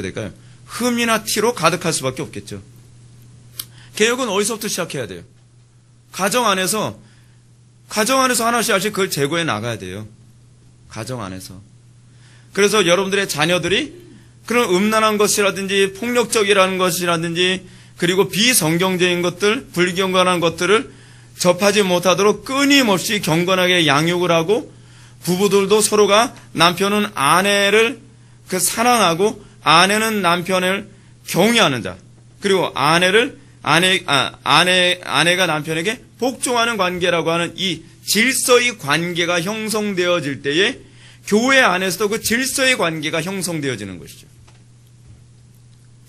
될까요? 흠이나 티로 가득할 수밖에 없겠죠. 개혁은 어디서부터 시작해야 돼요? 가정 안에서 하나씩 그걸 제거해 나가야 돼요. 가정 안에서. 그래서 여러분들의 자녀들이 그런 음란한 것이라든지 폭력적이라는 것이라든지 그리고 비성경적인 것들, 불경건한 것들을 접하지 못하도록 끊임없이 경건하게 양육을 하고 부부들도 서로가 남편은 아내를 사랑하고 아내는 남편을 경외하는 자 그리고 아내가 남편에게 복종하는 관계라고 하는 이 질서의 관계가 형성되어질 때에 교회 안에서도 그 질서의 관계가 형성되어지는 것이죠.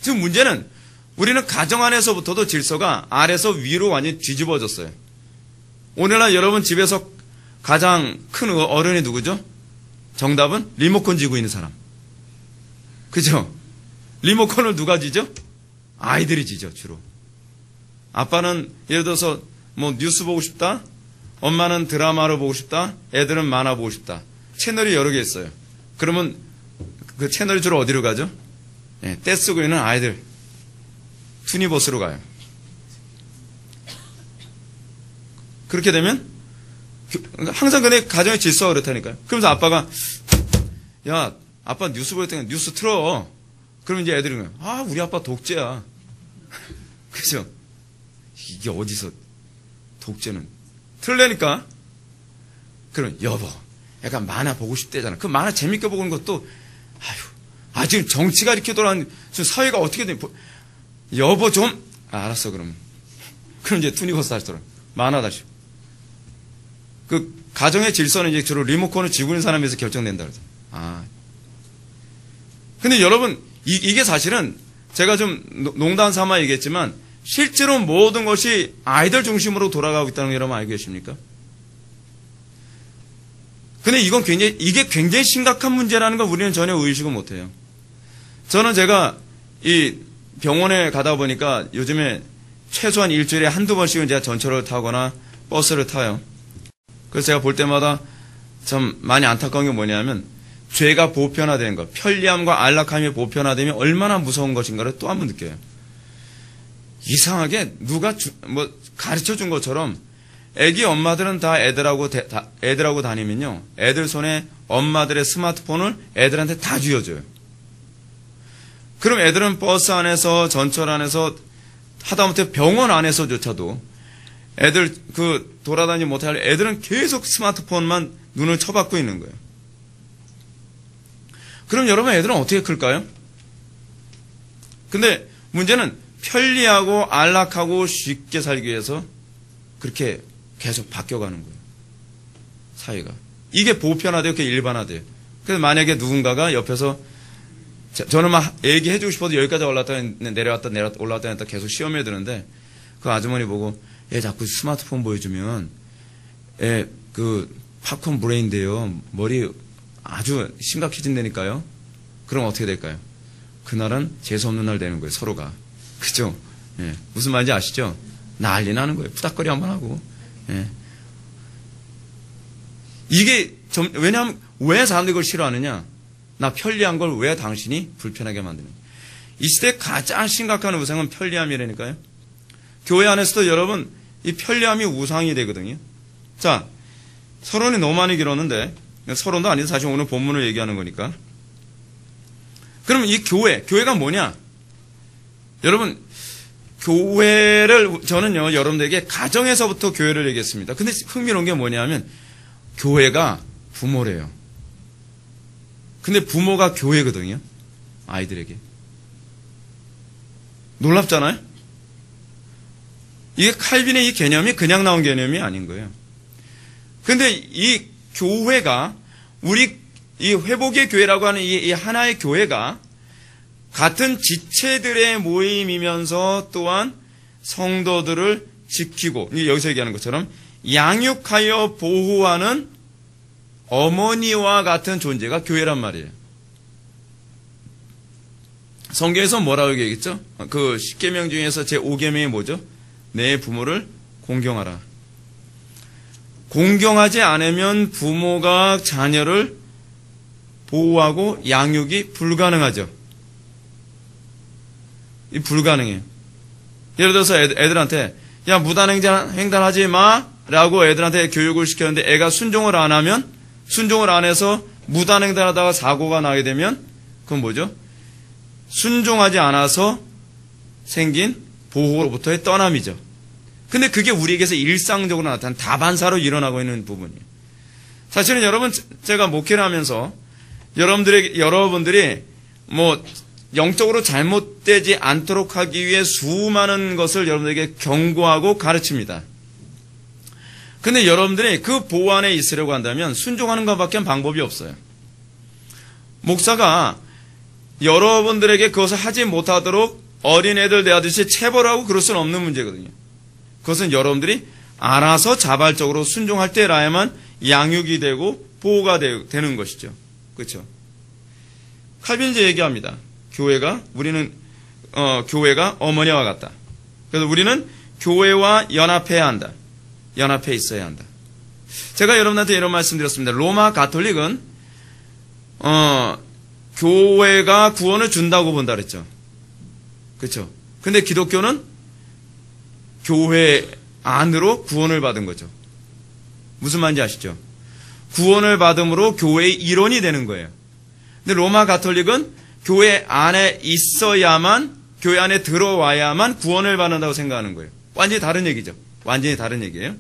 지금 문제는 우리는 가정 안에서부터도 질서가 아래서 위로 완전히 뒤집어졌어요. 오늘날 여러분 집에서 가장 큰 어른이 누구죠? 정답은 리모컨 쥐고 있는 사람. 그죠? 리모컨을 누가 쥐죠? 아이들이 쥐죠, 주로. 아빠는 예를 들어서 뭐 뉴스 보고 싶다? 엄마는 드라마를 보고 싶다? 애들은 만화 보고 싶다. 채널이 여러 개 있어요. 그러면 그 채널이 주로 어디로 가죠? 네, 떼쓰고 있는 아이들. 투니버스로 가요. 그렇게 되면 항상 근데 가정의 질서가 그렇다니까요. 그러면서 아빠가 야, 아빠 뉴스 볼 때는 뉴스 틀어. 그러면 이제 애들이 아, 우리 아빠 독재야. 그죠? 이게 어디서 독재는 틀려니까. 그럼 여보, 약간 만화 보고 싶대잖아. 그 만화 재밌게 보는 것도 지금 정치가 이렇게 돌아가는 지금 사회가 어떻게 돼? 여보 좀 알았어 그럼 이제 투니버스 다시 돌아 만화 다시. 그 가정의 질서는 이제 주로 리모컨을 쥐고 있는 사람에서 결정된다 그러죠. 근데 여러분 이게 사실은 제가 좀 농담 삼아 얘기했지만 실제로 모든 것이 아이들 중심으로 돌아가고 있다는 걸 여러분 알고 계십니까? 근데 이게 굉장히 심각한 문제라는 걸 우리는 전혀 의식을 못해요. 저는 제가 이 병원에 가다 보니까 요즘에 최소한 일주일에 한두 번씩은 제가 전철을 타거나 버스를 타요. 그래서 제가 볼 때마다 참 많이 안타까운 게 뭐냐면 죄가 보편화되는 것, 편리함과 안락함이 보편화되면 얼마나 무서운 것인가를 또 한 번 느껴요. 이상하게 누가 가르쳐 준 것처럼 애기 엄마들은 다 애들하고 다니면요. 애들 손에 엄마들의 스마트폰을 애들한테 다 쥐어줘요. 그럼 애들은 버스 안에서 전철 안에서 하다못해 병원 안에서조차도 애들 돌아다니지 못할 애들은 계속 스마트폰만 눈을 쳐박고 있는 거예요. 그럼 여러분 애들은 어떻게 클까요? 근데 문제는 편리하고 안락하고 쉽게 살기 위해서 그렇게 계속 바뀌어가는 거예요. 사회가. 이게 보편화되고 그게 일반화돼요. 그래서 만약에 누군가가 옆에서 저는 막 얘기해주고 싶어도 여기까지 올라왔다 내려왔다 올라왔다 했다 계속 시험에 드는데 그 아주머니 보고 얘 자꾸 스마트폰 보여주면 얘 팝콘 브레인인데요. 머리 아주 심각해진다니까요. 그럼 어떻게 될까요? 그날은 재수없는 날 되는 거예요. 서로가. 그죠? 예. 무슨 말인지 아시죠? 난리 나는 거예요. 푸닥거리 한번 하고. 예. 이게 왜냐하면 왜 사람들이 그걸 싫어하느냐? 나 편리한 걸 왜 당신이 불편하게 만드는 거예요? 이 시대 가장 심각한 우상은 편리함이라니까요. 교회 안에서도 여러분 이 편리함이 우상이 되거든요. 자, 서론이 너무 많이 길었는데 서론도 아니고 사실 오늘 본문을 얘기하는 거니까. 그럼 이 교회가 뭐냐? 여러분 교회를 저는요 여러분들에게 가정에서부터 교회를 얘기했습니다. 근데 흥미로운 게 뭐냐면 교회가 부모래요. 근데 부모가 교회거든요. 아이들에게. 놀랍잖아요? 이게 칼빈의 이 개념이 그냥 나온 개념이 아닌 거예요. 근데 이 교회가 이 회복의 교회라고 하는 이 하나의 교회가 같은 지체들의 모임이면서 또한 성도들을 지키고 여기서 얘기하는 것처럼 양육하여 보호하는 어머니와 같은 존재가 교회란 말이에요. 성경에서 뭐라고 얘기했죠? 그 10계명 중에서 제5계명이 뭐죠? 내 부모를 공경하라. 공경하지 않으면 부모가 자녀를 보호하고 양육이 불가능하죠. 이 불가능해요. 예를 들어서 애들한테 야 무단횡단하지 마라고 애들한테 교육을 시켰는데 애가 순종을 안 해서 무단횡단하다가 사고가 나게 되면 그건 뭐죠? 순종하지 않아서 생긴 보호로부터의 떠남이죠. 근데 그게 우리에게서 일상적으로 나타난 다반사로 일어나고 있는 부분이에요. 사실은 여러분 제가 목회를 하면서 여러분들이 뭐 영적으로 잘못된 유입되지 않도록 하기 위해 수많은 것을 여러분들에게 경고하고 가르칩니다. 근데 여러분들이 그 보호 안에 있으려고 한다면 순종하는 것밖에 방법이 없어요. 목사가 여러분들에게 그것을 하지 못하도록 어린애들 대하듯이 체벌하고 그럴 수는 없는 문제거든요. 그것은 여러분들이 알아서 자발적으로 순종할 때라야만 양육이 되고 보호가 되는 것이죠. 그렇죠? 칼빈이 얘기합니다. 교회가 어머니와 같다. 그래서 우리는 교회와 연합해야 한다. 연합해 있어야 한다. 제가 여러분한테 이런 말씀 드렸습니다. 로마 가톨릭은 교회가 구원을 준다고 본다 그랬죠. 그렇죠? 근데 기독교는 교회 안으로 구원을 받은 거죠. 무슨 말인지 아시죠? 구원을 받음으로 교회의 일원이 되는 거예요. 근데 로마 가톨릭은 교회 안에 있어야만, 교회 안에 들어와야만 구원을 받는다고 생각하는 거예요. 완전히 다른 얘기죠. 완전히 다른 얘기예요.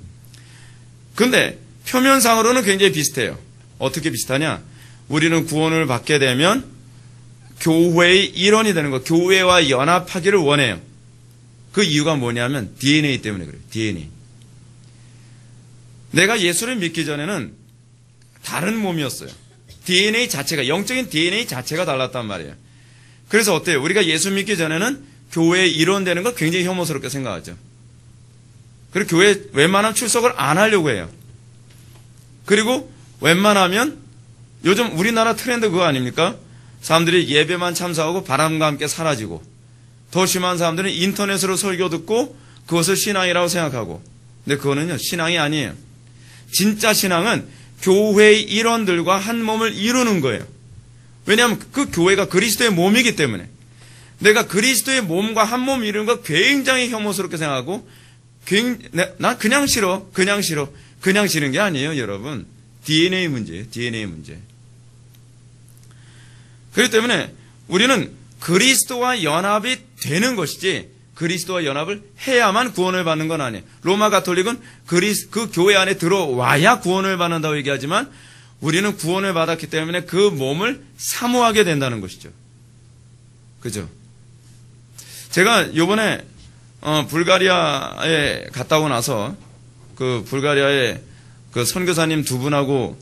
근데 표면상으로는 굉장히 비슷해요. 어떻게 비슷하냐? 우리는 구원을 받게 되면 교회의 일원이 되는 거, 교회와 연합하기를 원해요. 그 이유가 뭐냐면 DNA 때문에 그래요. DNA. 내가 예수를 믿기 전에는 다른 몸이었어요. DNA 자체가, 영적인 DNA 자체가 달랐단 말이에요. 그래서 어때요? 우리가 예수 믿기 전에는 교회의 일원 되는 걸 굉장히 혐오스럽게 생각하죠. 그리고 교회에 웬만하면 출석을 안 하려고 해요. 그리고 웬만하면 요즘 우리나라 트렌드 그거 아닙니까? 사람들이 예배만 참석하고 바람과 함께 사라지고, 더 심한 사람들은 인터넷으로 설교 듣고 그것을 신앙이라고 생각하고. 근데 그거는요, 신앙이 아니에요. 진짜 신앙은 교회의 일원들과 한 몸을 이루는 거예요. 왜냐하면 그 교회가 그리스도의 몸이기 때문에. 내가 그리스도의 몸과 한 몸 이루는 거 굉장히 혐오스럽게 생각하고, 나 그냥 싫어, 그냥 싫어. 그냥 싫은 게 아니에요, 여러분. DNA 문제예요, DNA 문제. 그렇기 때문에 우리는 그리스도와 연합이 되는 것이지, 그리스도와 연합을 해야만 구원을 받는 건 아니에요. 로마 가톨릭은 그 교회 안에 들어와야 구원을 받는다고 얘기하지만, 우리는 구원을 받았기 때문에 그 몸을 사모하게 된다는 것이죠. 그죠? 제가 요번에 불가리아에 갔다 오고 나서 그 불가리아에 그 선교사님 두 분하고,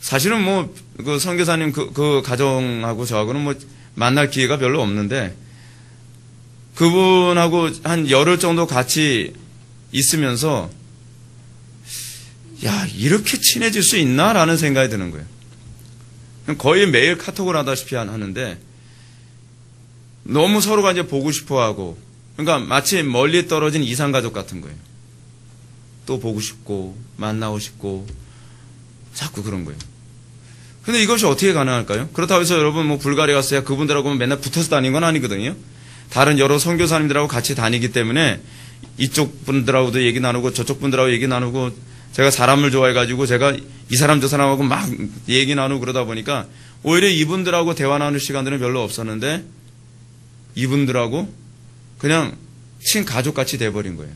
사실은 뭐 그 선교사님 그 가정하고 저하고는 뭐 만날 기회가 별로 없는데, 그분하고 한 열흘 정도 같이 있으면서, 야, 이렇게 친해질 수 있나라는 생각이 드는 거예요. 거의 매일 카톡을 하다시피 하는데, 너무 서로가 이제 보고 싶어 하고, 그러니까 마치 멀리 떨어진 이산가족 같은 거예요. 또 보고 싶고, 만나고 싶고, 자꾸 그런 거예요. 근데 이것이 어떻게 가능할까요? 그렇다고 해서 여러분 뭐 불가리아 갔어야 그분들하고 맨날 붙어서 다니는 건 아니거든요. 다른 여러 선교사님들하고 같이 다니기 때문에 이쪽 분들하고도 얘기 나누고 저쪽 분들하고 얘기 나누고, 제가 사람을 좋아해가지고 제가 이 사람 저 사람하고 막 얘기 나누고 그러다 보니까 오히려 이분들하고 대화 나눌 시간들은 별로 없었는데, 이분들하고 그냥 친가족같이 돼버린 거예요.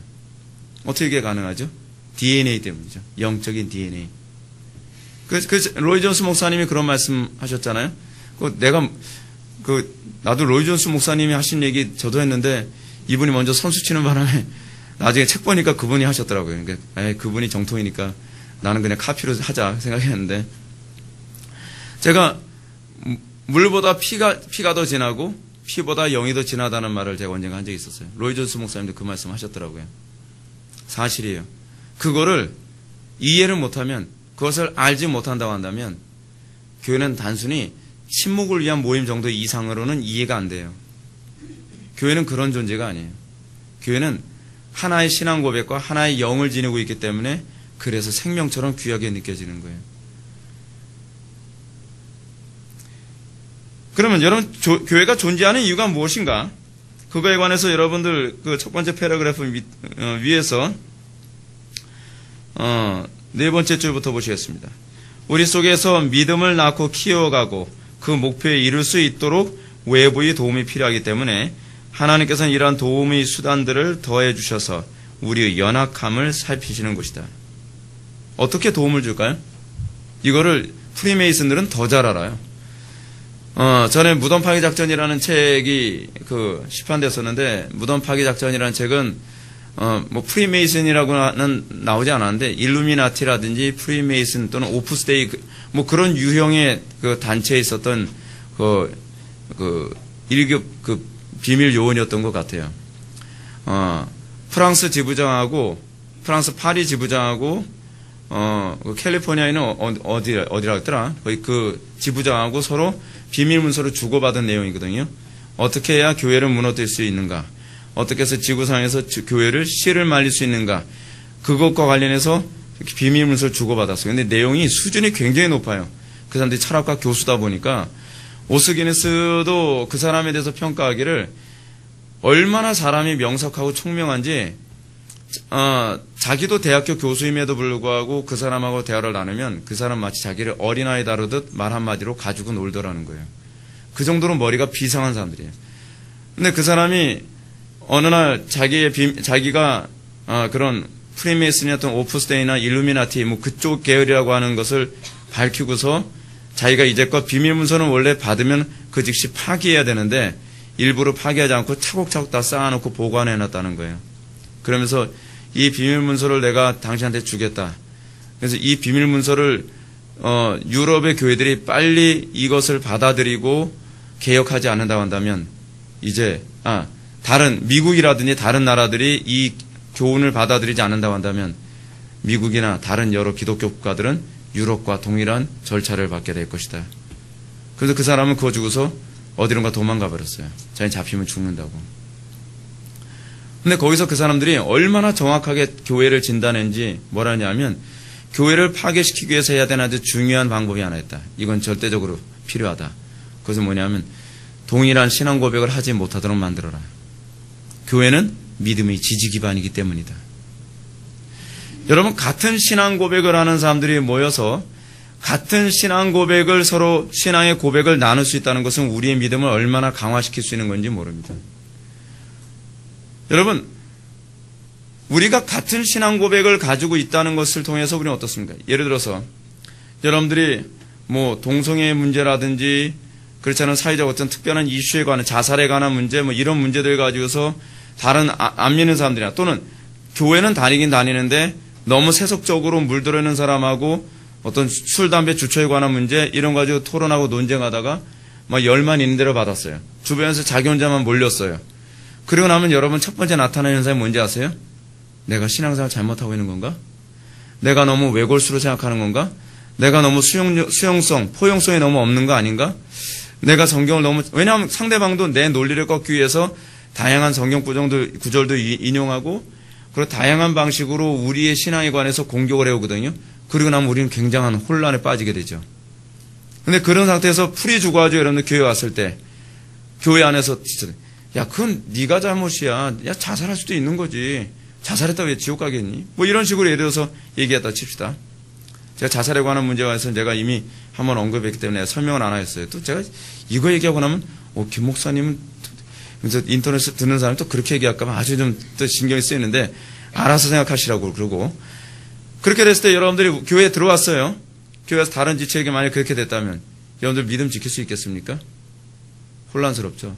어떻게 나가능하죠? DNA 때문이죠. 영적인 DNA. 로이 존스 목사님이 그런 말씀 하셨잖아요. 나도 로이 존스 목사님이 하신 얘기 저도 했는데, 이분이 먼저 선수 치는 바람에 나중에 책 보니까 그분이 하셨더라고요. 그러니까 그분이 정통이니까 나는 그냥 카피로 하자 생각했는데, 제가 물보다 피가 더 진하고 피보다 영이 더 진하다는 말을 제가 언젠가 한 적이 있었어요. 로이 존스 목사님도 그 말씀 하셨더라고요. 사실이에요. 그거를 이해를 못하면, 그것을 알지 못한다고 한다면, 교회는 단순히 친목을 위한 모임 정도 이상으로는 이해가 안 돼요. 교회는 그런 존재가 아니에요. 교회는 하나의 신앙 고백과 하나의 영을 지니고 있기 때문에, 그래서 생명처럼 귀하게 느껴지는 거예요. 그러면 여러분, 교회가 존재하는 이유가 무엇인가? 그거에 관해서 여러분들 그 첫 번째 패러그래프 위에서 네 번째 줄부터 보시겠습니다. 우리 속에서 믿음을 낳고 키워가고 그 목표에 이룰 수 있도록 외부의 도움이 필요하기 때문에 하나님께서는 이러한 도움의 수단들을 더해 주셔서 우리의 연약함을 살피시는 것이다. 어떻게 도움을 줄까요? 이거를 프리메이슨들은 더 잘 알아요. 전에 무덤 파괴 작전이라는 책이 시판됐었는데, 무덤 파괴 작전이라는 책은 뭐 프리메이슨이라고는 나오지 않았는데, 일루미나티라든지 프리메이슨 또는 오프스데이 뭐 그런 유형의 그 단체에 있었던 일급 비밀 요원이었던 것 같아요. 프랑스 지부장하고, 프랑스 파리 지부장하고, 캘리포니아에 있는 어디라 했더라? 거기 그 지부장하고 서로 비밀 문서를 주고받은 내용이거든요. 어떻게 해야 교회를 무너뜨릴 수 있는가? 어떻게 해서 지구상에서 교회를 씨를 말릴 수 있는가? 그것과 관련해서 비밀 문서를 주고받았어요. 근데 내용이 수준이 굉장히 높아요. 그 사람들이 철학과 교수다 보니까 오스기네스도 그 사람에 대해서 평가하기를 얼마나 사람이 명석하고 총명한지, 자기도 대학교 교수임에도 불구하고 그 사람하고 대화를 나누면 그 사람 마치 자기를 어린아이 다루듯 말 한마디로 가지고 놀더라는 거예요. 그 정도로 머리가 비상한 사람들이에요. 근데 그 사람이 어느 날 자기가 그런 프리메이슨이었던 오프스데이나 일루미나티 뭐 그쪽 계열이라고 하는 것을 밝히고서 자기가 이제껏 비밀 문서는 원래 받으면 그 즉시 파기해야 되는데 일부러 파기하지 않고 차곡차곡 다 쌓아놓고 보관해놨다는 거예요. 그러면서 이 비밀 문서를 내가 당신한테 주겠다. 그래서 이 비밀 문서를 유럽의 교회들이 빨리 이것을 받아들이고 개혁하지 않는다고 한다면 이제 미국이라든지 다른 나라들이 이 교훈을 받아들이지 않는다고 한다면 미국이나 다른 여러 기독교 국가들은 유럽과 동일한 절차를 받게 될 것이다. 그래서 그 사람은 그거 주고서 어디론가 도망가 버렸어요. 자기는 잡히면 죽는다고. 근데 거기서 그 사람들이 얼마나 정확하게 교회를 진단했는지 뭐라 하냐면, 교회를 파괴시키기 위해서 해야 되는 아주 중요한 방법이 하나 있다. 이건 절대적으로 필요하다. 그것은 뭐냐면 동일한 신앙 고백을 하지 못하도록 만들어라. 교회는 믿음의 지지 기반이기 때문이다. 여러분, 같은 신앙 고백을 하는 사람들이 모여서 같은 신앙 고백을 서로 신앙의 고백을 나눌 수 있다는 것은 우리의 믿음을 얼마나 강화시킬 수 있는 건지 모릅니다. 여러분, 우리가 같은 신앙 고백을 가지고 있다는 것을 통해서 우리는 어떻습니까? 예를 들어서 여러분들이 뭐 동성애 문제라든지 그렇지 않은 사회적 어떤 특별한 이슈에 관한, 자살에 관한 문제 뭐 이런 문제들 가지고서 다른 안 믿는 사람들이나, 또는 교회는 다니긴 다니는데 너무 세속적으로 물들어 있는 사람하고 어떤 술, 담배, 주처에 관한 문제 이런 거 가지고 토론하고 논쟁하다가 막 열만 있는 대로 받았어요. 주변에서 자기 혼자만 몰렸어요. 그리고 나면 여러분 첫 번째 나타나는 현상이 뭔지 아세요? 내가 신앙생활 잘못하고 있는 건가? 내가 너무 외골수로 생각하는 건가? 내가 너무 수용성, 포용성이 너무 없는 거 아닌가? 내가 성경을 너무, 왜냐하면 상대방도 내 논리를 꺾기 위해서 다양한 성경 구절도 인용하고, 그리고 다양한 방식으로 우리의 신앙에 관해서 공격을 해오거든요. 그리고 나면 우리는 굉장한 혼란에 빠지게 되죠. 근데 그런 상태에서 풀이 죽어가지고 여러분들 교회 왔을 때, 교회 안에서 진짜, 야, 그건 네가 잘못이야. 야, 자살할 수도 있는 거지. 자살했다고 왜 지옥 가겠니? 뭐 이런 식으로 예를 들어서 얘기했다 칩시다. 제가 자살에 관한 문제에 관해서 내가 이미 한번 언급했기 때문에 설명을 안 하였어요. 또 제가 이거 얘기하고 나면, 김 목사님은, 그래서 인터넷에서 듣는 사람이 또 그렇게 얘기할까봐 아주 좀 또 신경이 쓰이는데, 알아서 생각하시라고 그러고. 그렇게 됐을 때 여러분들이 교회에 들어왔어요. 교회에서 다른 지체에게 만약 그렇게 됐다면, 여러분들 믿음 지킬 수 있겠습니까? 혼란스럽죠.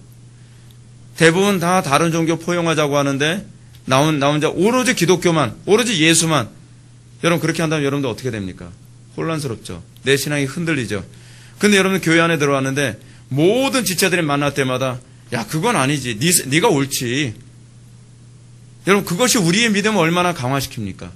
대부분 다 다른 종교 포용하자고 하는데, 나 혼자 오로지 기독교만, 오로지 예수만. 여러분 그렇게 한다면 여러분들 어떻게 됩니까? 혼란스럽죠. 내 신앙이 흔들리죠. 근데 여러분 교회 안에 들어왔는데 모든 지체들이 만날 때마다, 야, 그건 아니지. 네가 옳지. 여러분 그것이 우리의 믿음을 얼마나 강화시킵니까?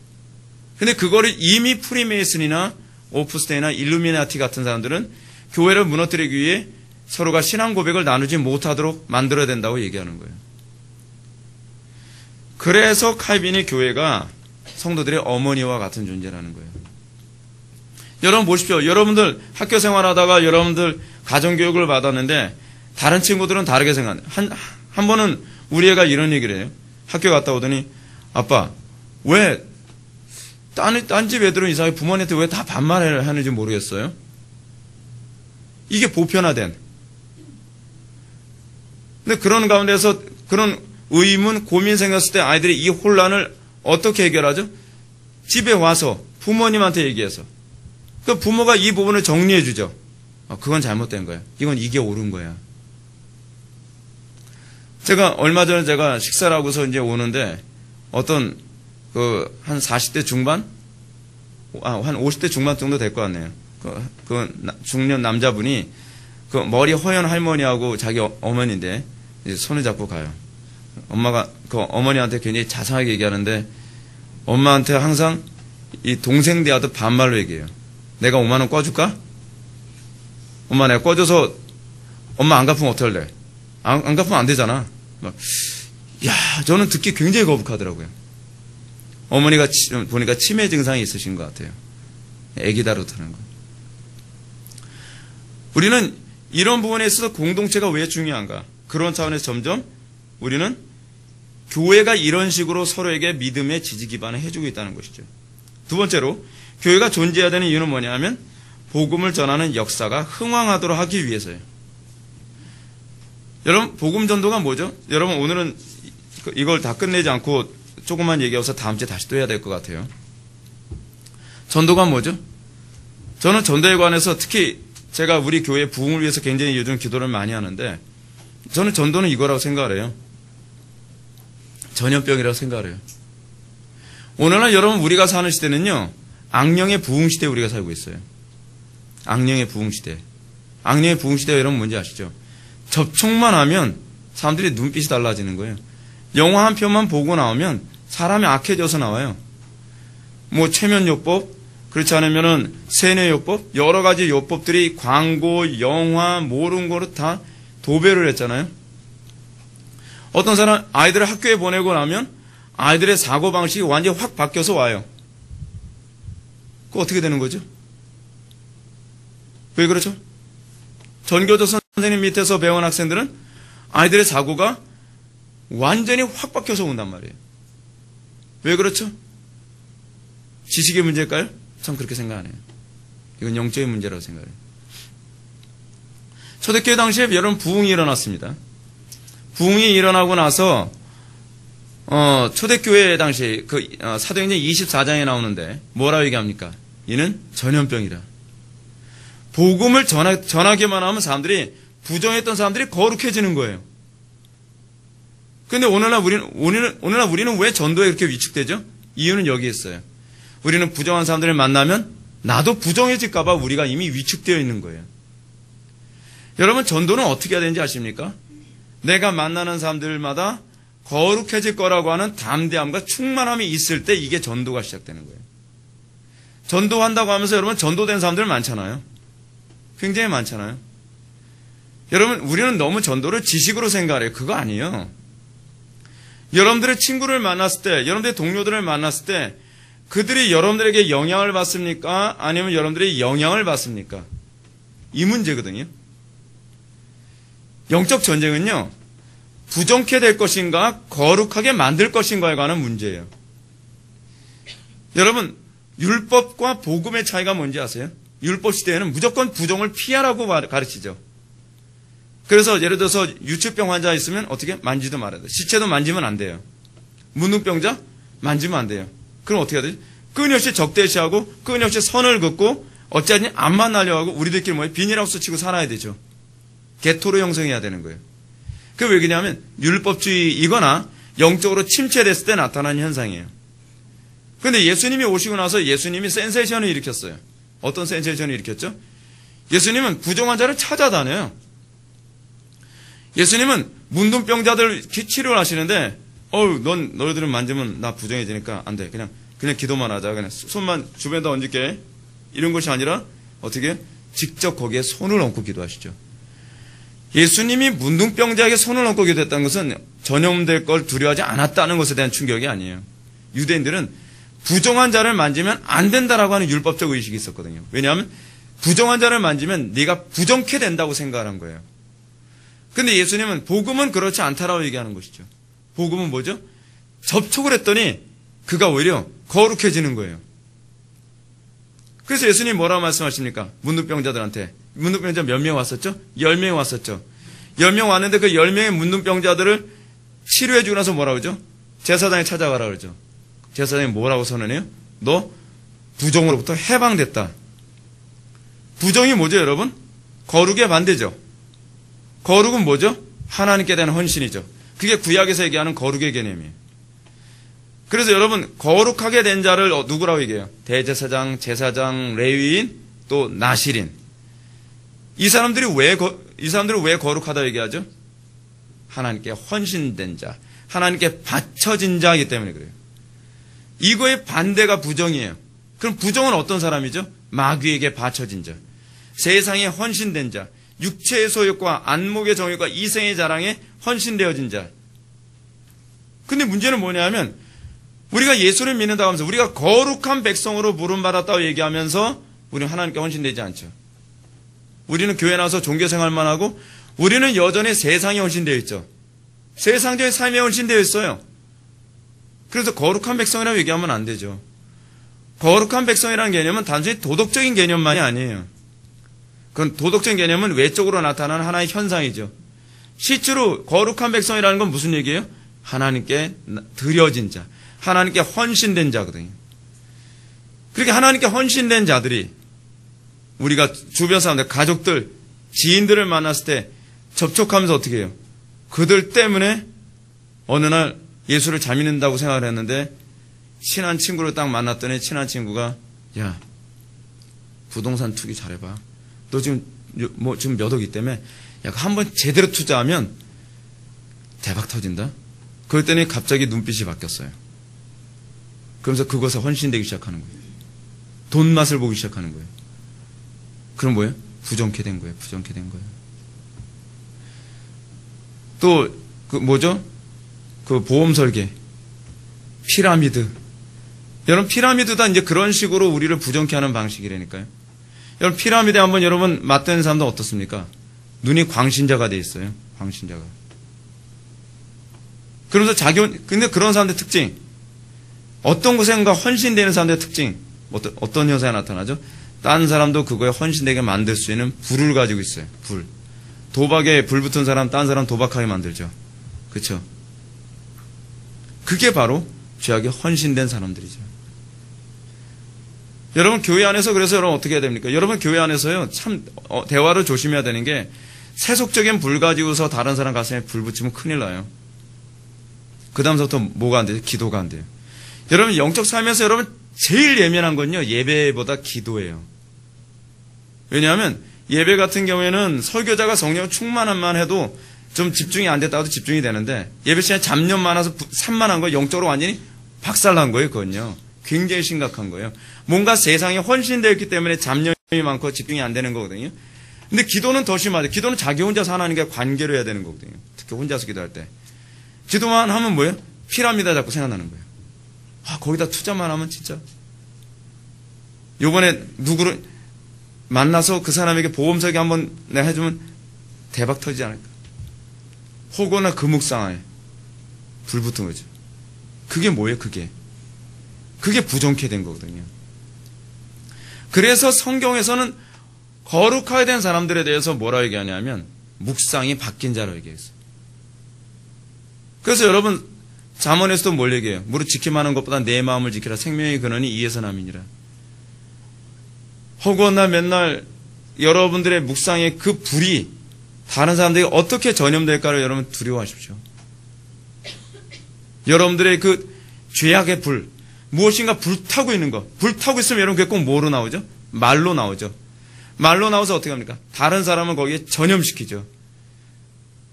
근데 그거를 이미 프리메이슨이나 오프스데이나 일루미나티 같은 사람들은 교회를 무너뜨리기 위해 서로가 신앙 고백을 나누지 못하도록 만들어야 된다고 얘기하는 거예요. 그래서 칼빈이 교회가 성도들의 어머니와 같은 존재라는 거예요. 여러분 보십시오. 여러분들 학교 생활하다가 여러분들 가정교육을 받았는데 다른 친구들은 다르게 생각해요. 한 번은 우리 애가 이런 얘기를 해요. 학교 갔다 오더니, 아빠, 왜 딴 집 애들은 이상하게 부모님한테 왜 다 반말을 하는지 모르겠어요. 이게 보편화된. 근데 그런 가운데서 그런 의문, 고민 생겼을 때 아이들이 이 혼란을 어떻게 해결하죠? 집에 와서 부모님한테 얘기해서. 그 부모가 이 부분을 정리해 주죠. 그건 잘못된 거야. 이게 옳은 거야. 제가 얼마 전에 제가 식사를 하고서 이제 오는데 어떤 한 40대 중반? 한 50대 중반 정도 될 것 같네요. 중년 남자분이 머리 허연 할머니하고 자기 어머니인데 이제 손을 잡고 가요. 엄마가 어머니한테 굉장히 자상하게 얘기하는데 엄마한테 항상 이 동생 대하듯 반말로 얘기해요. 내가 5만 원 꿔줄까? 엄마 내가 꿔줘서 엄마 안 갚으면 어떡할래? 안 갚으면 안 되잖아. 저는 듣기 굉장히 거북하더라고요. 어머니가 보니까 치매 증상이 있으신 것 같아요. 애기 다루다는 거. 우리는 이런 부분에 있어서 공동체가 왜 중요한가? 그런 차원에서 점점 우리는 교회가 이런 식으로 서로에게 믿음의 지지 기반을 해주고 있다는 것이죠. 두 번째로 교회가 존재해야 되는 이유는 뭐냐면 복음을 전하는 역사가 흥왕하도록 하기 위해서예요. 여러분 복음 전도가 뭐죠? 여러분 오늘은 이걸 다 끝내지 않고 조금만 얘기해서 다음 주에 다시 또 해야 될 것 같아요. 전도가 뭐죠? 저는 전도에 관해서 특히 제가 우리 교회 부흥을 위해서 굉장히 요즘 기도를 많이 하는데 저는 전도는 이거라고 생각을 해요. 전염병이라고 생각을 해요. 오늘날 여러분 우리가 사는 시대는요. 악령의 부흥 시대에 우리가 살고 있어요. 악령의 부흥 시대. 악령의 부흥 시대가 여러분 뭔지 아시죠? 접촉만 하면 사람들이 눈빛이 달라지는 거예요. 영화 한 편만 보고 나오면 사람이 악해져서 나와요. 뭐 최면요법, 그렇지 않으면은 세뇌요법, 여러 가지 요법들이 광고, 영화, 모르는 거로 다 도배를 했잖아요. 어떤 사람 아이들을 학교에 보내고 나면 아이들의 사고방식이 완전히 확 바뀌어서 와요. 그거 어떻게 되는 거죠? 왜 그렇죠? 전교조 선생님 밑에서 배운 학생들은 아이들의 사고가 완전히 확 바뀌어서 온단 말이에요. 왜 그렇죠? 지식의 문제일까요? 참 그렇게 생각 안 해요. 이건 영적인 문제라고 생각해요. 초대교회 당시에 여러분 부흥이 일어났습니다. 부흥이 일어나고 나서 초대교회 당시 사도행전 24장에 나오는데 뭐라고 얘기합니까? 이는 전염병이라. 복음을 전하기만 하면 사람들이 부정했던 사람들이 거룩해지는 거예요. 그런데 오늘날 우리는 왜 전도에 그렇게 위축되죠? 이유는 여기 있어요. 우리는 부정한 사람들을 만나면 나도 부정해질까봐 우리가 이미 위축되어 있는 거예요. 여러분 전도는 어떻게 해야 되는지 아십니까? 내가 만나는 사람들마다 거룩해질 거라고 하는 담대함과 충만함이 있을 때 이게 전도가 시작되는 거예요. 전도한다고 하면서 여러분 전도된 사람들 많잖아요. 굉장히 많잖아요. 여러분 우리는 너무 전도를 지식으로 생각해요. 그거 아니에요. 여러분들의 친구를 만났을 때, 여러분들의 동료들을 만났을 때 그들이 여러분들에게 영향을 받습니까? 아니면 여러분들이 영향을 받습니까? 이 문제거든요. 영적 전쟁은요. 부정케 될 것인가 거룩하게 만들 것인가에 관한 문제예요. 여러분 율법과 복음의 차이가 뭔지 아세요? 율법 시대에는 무조건 부정을 피하라고 가르치죠. 그래서 예를 들어서 유치병 환자 있으면 어떻게? 만지도 말아야 돼요. 시체도 만지면 안 돼요. 문둥병자? 만지면 안 돼요. 그럼 어떻게 해야 되지? 끊임없이 적대시하고 끊임없이 선을 긋고 어찌하니 암만 날려가고 우리들끼리 뭐예요? 비닐하우스 치고 살아야 되죠. 개토로 형성해야 되는 거예요. 그게 왜 그러냐면 율법주의이거나 영적으로 침체됐을 때 나타나는 현상이에요. 그런데 예수님이 오시고 나서 예수님이 센세이션을 일으켰어요. 어떤 센세이션을 일으켰죠? 예수님은 부정한 자를 찾아다녀요. 예수님은 문둥병자들 치료를 하시는데 너희들은 만지면 나 부정해지니까 안 돼. 그냥 기도만 하자. 그냥 손만 주변에다 얹을게. 이런 것이 아니라 어떻게? 직접 거기에 손을 얹고 기도하시죠. 예수님이 문둥병자에게 손을 얹고 기도했다는 것은 전염될 걸 두려워하지 않았다는 것에 대한 충격이 아니에요. 유대인들은 부정한 자를 만지면 안 된다라고 하는 율법적 의식이 있었거든요. 왜냐하면 부정한 자를 만지면 네가 부정케 된다고 생각한 거예요. 근데 예수님은 복음은 그렇지 않다라고 얘기하는 것이죠. 복음은 뭐죠? 접촉을 했더니 그가 오히려 거룩해지는 거예요. 그래서 예수님 뭐라고 말씀하십니까? 문둥병자들한테. 문둥병자 몇 명 왔었죠? 10명 왔었죠. 10명 왔는데 그 10명의 문둥병자들을 치료해주고 나서 뭐라고 그러죠? 제사장에 찾아가라 그러죠. 제사장이 뭐라고 선언해요? 너 부정으로부터 해방됐다. 부정이 뭐죠 여러분? 거룩의 반대죠. 거룩은 뭐죠? 하나님께 대한 헌신이죠. 그게 구약에서 얘기하는 거룩의 개념이에요. 그래서 여러분, 거룩하게 된 자를 누구라고 얘기해요? 대제사장, 제사장, 레위인, 또 나실인. 이 사람들이 왜 거룩하다 얘기하죠? 하나님께 헌신된 자, 하나님께 바쳐진 자이기 때문에 그래요. 이거의 반대가 부정이에요. 그럼 부정은 어떤 사람이죠? 마귀에게 바쳐진 자, 세상에 헌신된 자, 육체의 소욕과 안목의 정욕과 이생의 자랑에 헌신되어진 자. 근데 문제는 뭐냐면 우리가 예수를 믿는다고 하면서 우리가 거룩한 백성으로 부름받았다고 얘기하면서 우리는 하나님께 헌신되지 않죠. 우리는 교회 나와서 종교생활만 하고 우리는 여전히 세상에 헌신되어 있죠. 세상적인 삶에 헌신되어 있어요. 그래서 거룩한 백성이라고 얘기하면 안 되죠. 거룩한 백성이라는 개념은 단순히 도덕적인 개념만이 아니에요. 그건 도덕적인 개념은 외적으로 나타나는 하나의 현상이죠. 실제로 거룩한 백성이라는 건 무슨 얘기예요? 하나님께 드려진 자, 하나님께 헌신된 자거든요. 그렇게 하나님께 헌신된 자들이 우리가 주변 사람들, 가족들, 지인들을 만났을 때 접촉하면서 어떻게 해요? 그들 때문에 어느 날 예수를 잘 믿는다고 생각을 했는데 친한 친구를 딱 만났더니 친한 친구가 야, 부동산 투기 잘해봐. 너 지금 몇 억이 때문에 야, 한번 제대로 투자하면 대박 터진다. 그랬더니 갑자기 눈빛이 바뀌었어요. 그러면서 그것에 헌신되기 시작하는 거예요. 돈 맛을 보기 시작하는 거예요. 그럼 뭐예요? 부정케 된 거예요. 부정케 된 거예요. 또 그 보험 설계, 피라미드. 여러분 피라미드 다 이제 그런 식으로 우리를 부정케 하는 방식이라니까요. 여러분 피라미드에 한번 여러분 맞대는 사람도 어떻습니까? 눈이 광신자가 돼 있어요. 광신자가. 그러면서 근데 그런 사람들의 특징, 어떤 곳에인가 헌신되는 사람들의 특징, 어떤 현상이 나타나죠? 딴 사람도 그거에 헌신되게 만들 수 있는 불을 가지고 있어요. 불. 도박에 불 붙은 사람, 딴 사람 도박하게 만들죠. 그렇죠? 그게 바로 죄악에 헌신된 사람들이죠. 여러분 교회 안에서 그래서 여러분 어떻게 해야 됩니까? 여러분 교회 안에서요 참 대화를 조심해야 되는 게 세속적인 불 가지고서 다른 사람 가슴에 불 붙이면 큰일 나요. 그 다음부터 뭐가 안 돼요? 기도가 안 돼요. 여러분 영적 삶에서 여러분 제일 예민한 건요 예배보다 기도예요. 왜냐하면 예배 같은 경우에는 설교자가 성령 충만한만 해도 좀 집중이 안 됐다고 해도 집중이 되는데 예배 시간에 잡념 많아서 산만한 거 영적으로 완전히 박살난 거예요. 그건요. 굉장히 심각한 거예요. 뭔가 세상에 헌신되어 있기 때문에 잡념이 많고 집중이 안 되는 거거든요. 근데 기도는 더 심하죠. 기도는 자기 혼자서 하나님과 관계를 해야 되는 거거든요. 특히 혼자서 기도할 때. 기도만 하면 뭐예요? 피라미드 자꾸 생각나는 거예요. 아, 거기다 투자만 하면 진짜. 요번에 누구를 만나서 그 사람에게 보험 설계 한번 내가 해주면 대박 터지지 않을까. 혹여나 그 묵상에 불 붙은 거죠. 그게 뭐예요? 그게 부정케 된 거거든요. 그래서 성경에서는 거룩하게 된 사람들에 대해서 뭐라 얘기하냐면 묵상이 바뀐 자라고 얘기했어요. 그래서 여러분 잠언에서도 뭘 얘기해요? 무릇 지키만 하는 것보다 내 마음을 지키라. 생명의 근원이 이에서 남이니라. 혹여나 맨날 여러분들의 묵상의 그 불이 다른 사람들에게 어떻게 전염될까를 여러분 두려워하십시오. 여러분들의 그 죄악의 불, 무엇인가 불타고 있는 거, 불타고 있으면 여러분 그게 꼭 뭐로 나오죠? 말로 나오죠. 말로 나와서 어떻게 합니까? 다른 사람을 거기에 전염시키죠.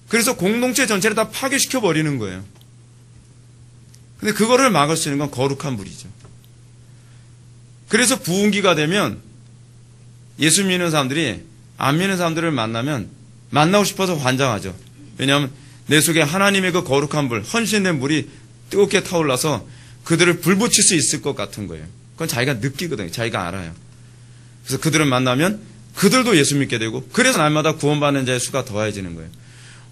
그래서 공동체 전체를 다 파괴시켜 버리는 거예요. 근데 그거를 막을 수 있는 건 거룩한 불이죠. 그래서 부흥기가 되면 예수 믿는 사람들이 안 믿는 사람들을 만나고 싶어서 환장하죠. 왜냐하면 내 속에 하나님의 그 거룩한 불, 헌신된 불이 뜨겁게 타올라서 그들을 불붙일 수 있을 것 같은 거예요. 그건 자기가 느끼거든요. 자기가 알아요. 그래서 그들을 만나면 그들도 예수 믿게 되고 그래서 날마다 구원받는 자의 수가 더해지는 거예요.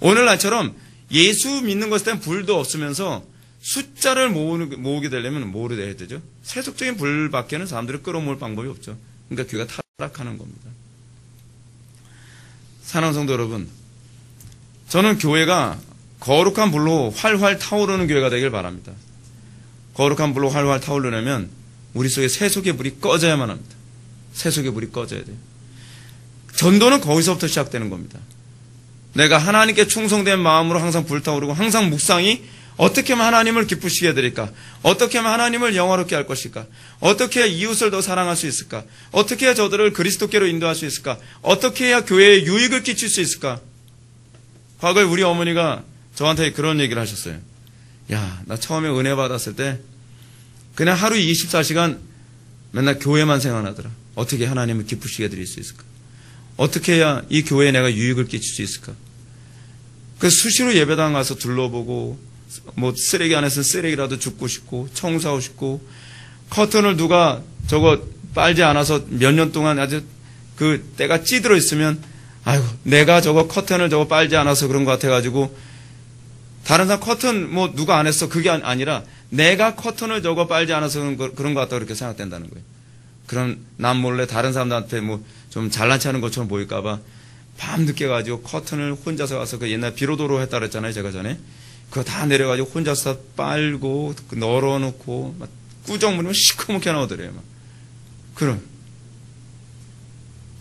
오늘날처럼 예수 믿는 것에 대한 불도 없으면서 숫자를 모으게 되려면 뭐를 해야 되죠? 세속적인 불밖에는 사람들을 끌어모을 방법이 없죠. 그러니까 교회가 타락하는 겁니다. 사랑하는 성도 여러분, 저는 교회가 거룩한 불로 활활 타오르는 교회가 되길 바랍니다. 거룩한 불로 활활 타오르려면 우리 속에 세속의 불이 꺼져야만 합니다. 세속의 불이 꺼져야 돼요. 전도는 거기서부터 시작되는 겁니다. 내가 하나님께 충성된 마음으로 항상 불타오르고 항상 묵상이 어떻게 하면 하나님을 기쁘시게 해드릴까? 어떻게 하면 하나님을 영화롭게 할 것일까? 어떻게 해야 이웃을 더 사랑할 수 있을까? 어떻게 해야 저들을 그리스도께로 인도할 수 있을까? 어떻게 해야 교회에 유익을 끼칠 수 있을까? 과거에 우리 어머니가 저한테 그런 얘기를 하셨어요. 야, 나 처음에 은혜 받았을 때 그냥 하루 24시간 맨날 교회만 생각나더라. 어떻게 하나님을 기쁘시게 해드릴 수 있을까? 어떻게 해야 이 교회에 내가 유익을 끼칠 수 있을까? 그래서 수시로 예배당 가서 둘러보고 뭐 쓰레기 안에서 쓰레기라도 줍고 싶고 청소하고 싶고 커튼을 누가 저거 빨지 않아서 몇 년 동안 아주 그 때가 찌들어 있으면 아이고 내가 저거 커튼을 저거 빨지 않아서 그런 것 같아가지고 다른 사람 커튼 뭐 누가 안 했어 그게 아니라 내가 커튼을 저거 빨지 않아서 그런 것 같다 그렇게 생각된다는 거예요. 그럼 남 몰래 다른 사람들한테 뭐 좀 잘난 체하는 것처럼 보일까봐 밤늦게 가지고 커튼을 혼자서 가서 그 옛날 비로도로 했다 그랬잖아요 제가 전에. 그거 다 내려가지고 혼자서 빨고 널어놓고 막 꾸정물이면 시커멓게 나오더래요. 막. 그럼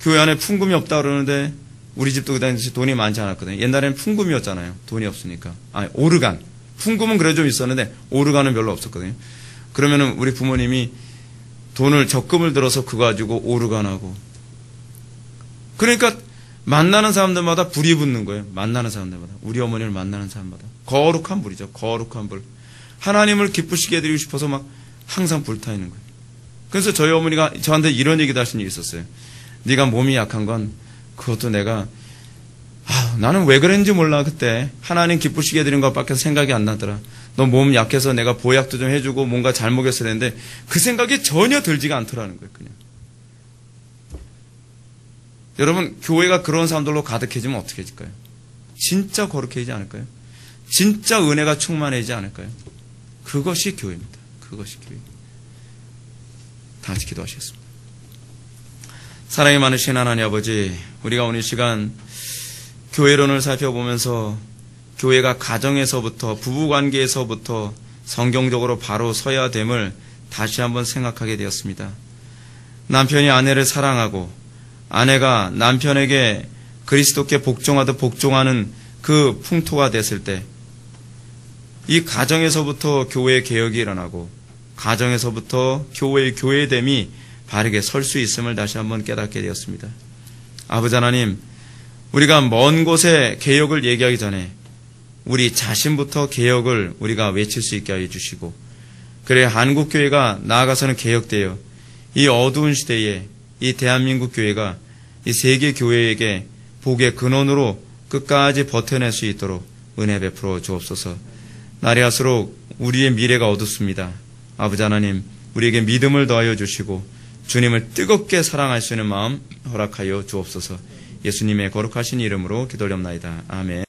교회 안에 풍금이 없다 그러는데 우리 집도 그 당시 돈이 많지 않았거든요. 옛날에는 풍금이었잖아요. 돈이 없으니까. 아니 오르간. 풍금은 그래도 좀 있었는데 오르간은 별로 없었거든요. 그러면은 우리 부모님이 돈을 적금을 들어서 그거 가지고 오르간하고 그러니까 만나는 사람들마다 불이 붙는 거예요. 만나는 사람들마다. 우리 어머니를 만나는 사람마다. 거룩한 불이죠. 거룩한 불. 하나님을 기쁘시게 해드리고 싶어서 막 항상 불타 있는 거예요. 그래서 저희 어머니가 저한테 이런 얘기도 하신 적이 있었어요. 네가 몸이 약한 건 그것도 내가 나는 왜 그랬는지 몰라 그때. 하나님 기쁘시게 해드린 것밖에 생각이 안 나더라. 너 몸 약해서 내가 보약도 좀 해주고 뭔가 잘 먹였어야 되는데 그 생각이 전혀 들지가 않더라는 거예요. 그냥. 여러분 교회가 그런 사람들로 가득해지면 어떻게 해질까요? 진짜 거룩해지지 않을까요? 진짜 은혜가 충만해지지 않을까요? 그것이 교회입니다. 그것이 교회. 다 같이 기도하시겠습니다. 사랑이 많으신 하나님 아버지, 우리가 오늘 시간 교회론을 살펴보면서 교회가 가정에서부터 부부관계에서부터 성경적으로 바로 서야 됨을 다시 한번 생각하게 되었습니다. 남편이 아내를 사랑하고 아내가 남편에게 그리스도께 복종하듯 복종하는 그 풍토가 됐을 때 이 가정에서부터 교회 개혁이 일어나고 가정에서부터 교회의 교회됨이 바르게 설 수 있음을 다시 한번 깨닫게 되었습니다. 아버지 하나님, 우리가 먼 곳에 개혁을 얘기하기 전에 우리 자신부터 개혁을 우리가 외칠 수 있게 하여 주시고 그래야 한국교회가 나아가서는 개혁되어 이 어두운 시대에 이 대한민국 교회가 이 세계 교회에게 복의 근원으로 끝까지 버텨낼 수 있도록 은혜 베풀어 주옵소서. 날이 갈수록 우리의 미래가 어둡습니다. 아버지 하나님, 우리에게 믿음을 더하여 주시고 주님을 뜨겁게 사랑할 수 있는 마음 허락하여 주옵소서. 예수님의 거룩하신 이름으로 기도드립나이다. 아멘.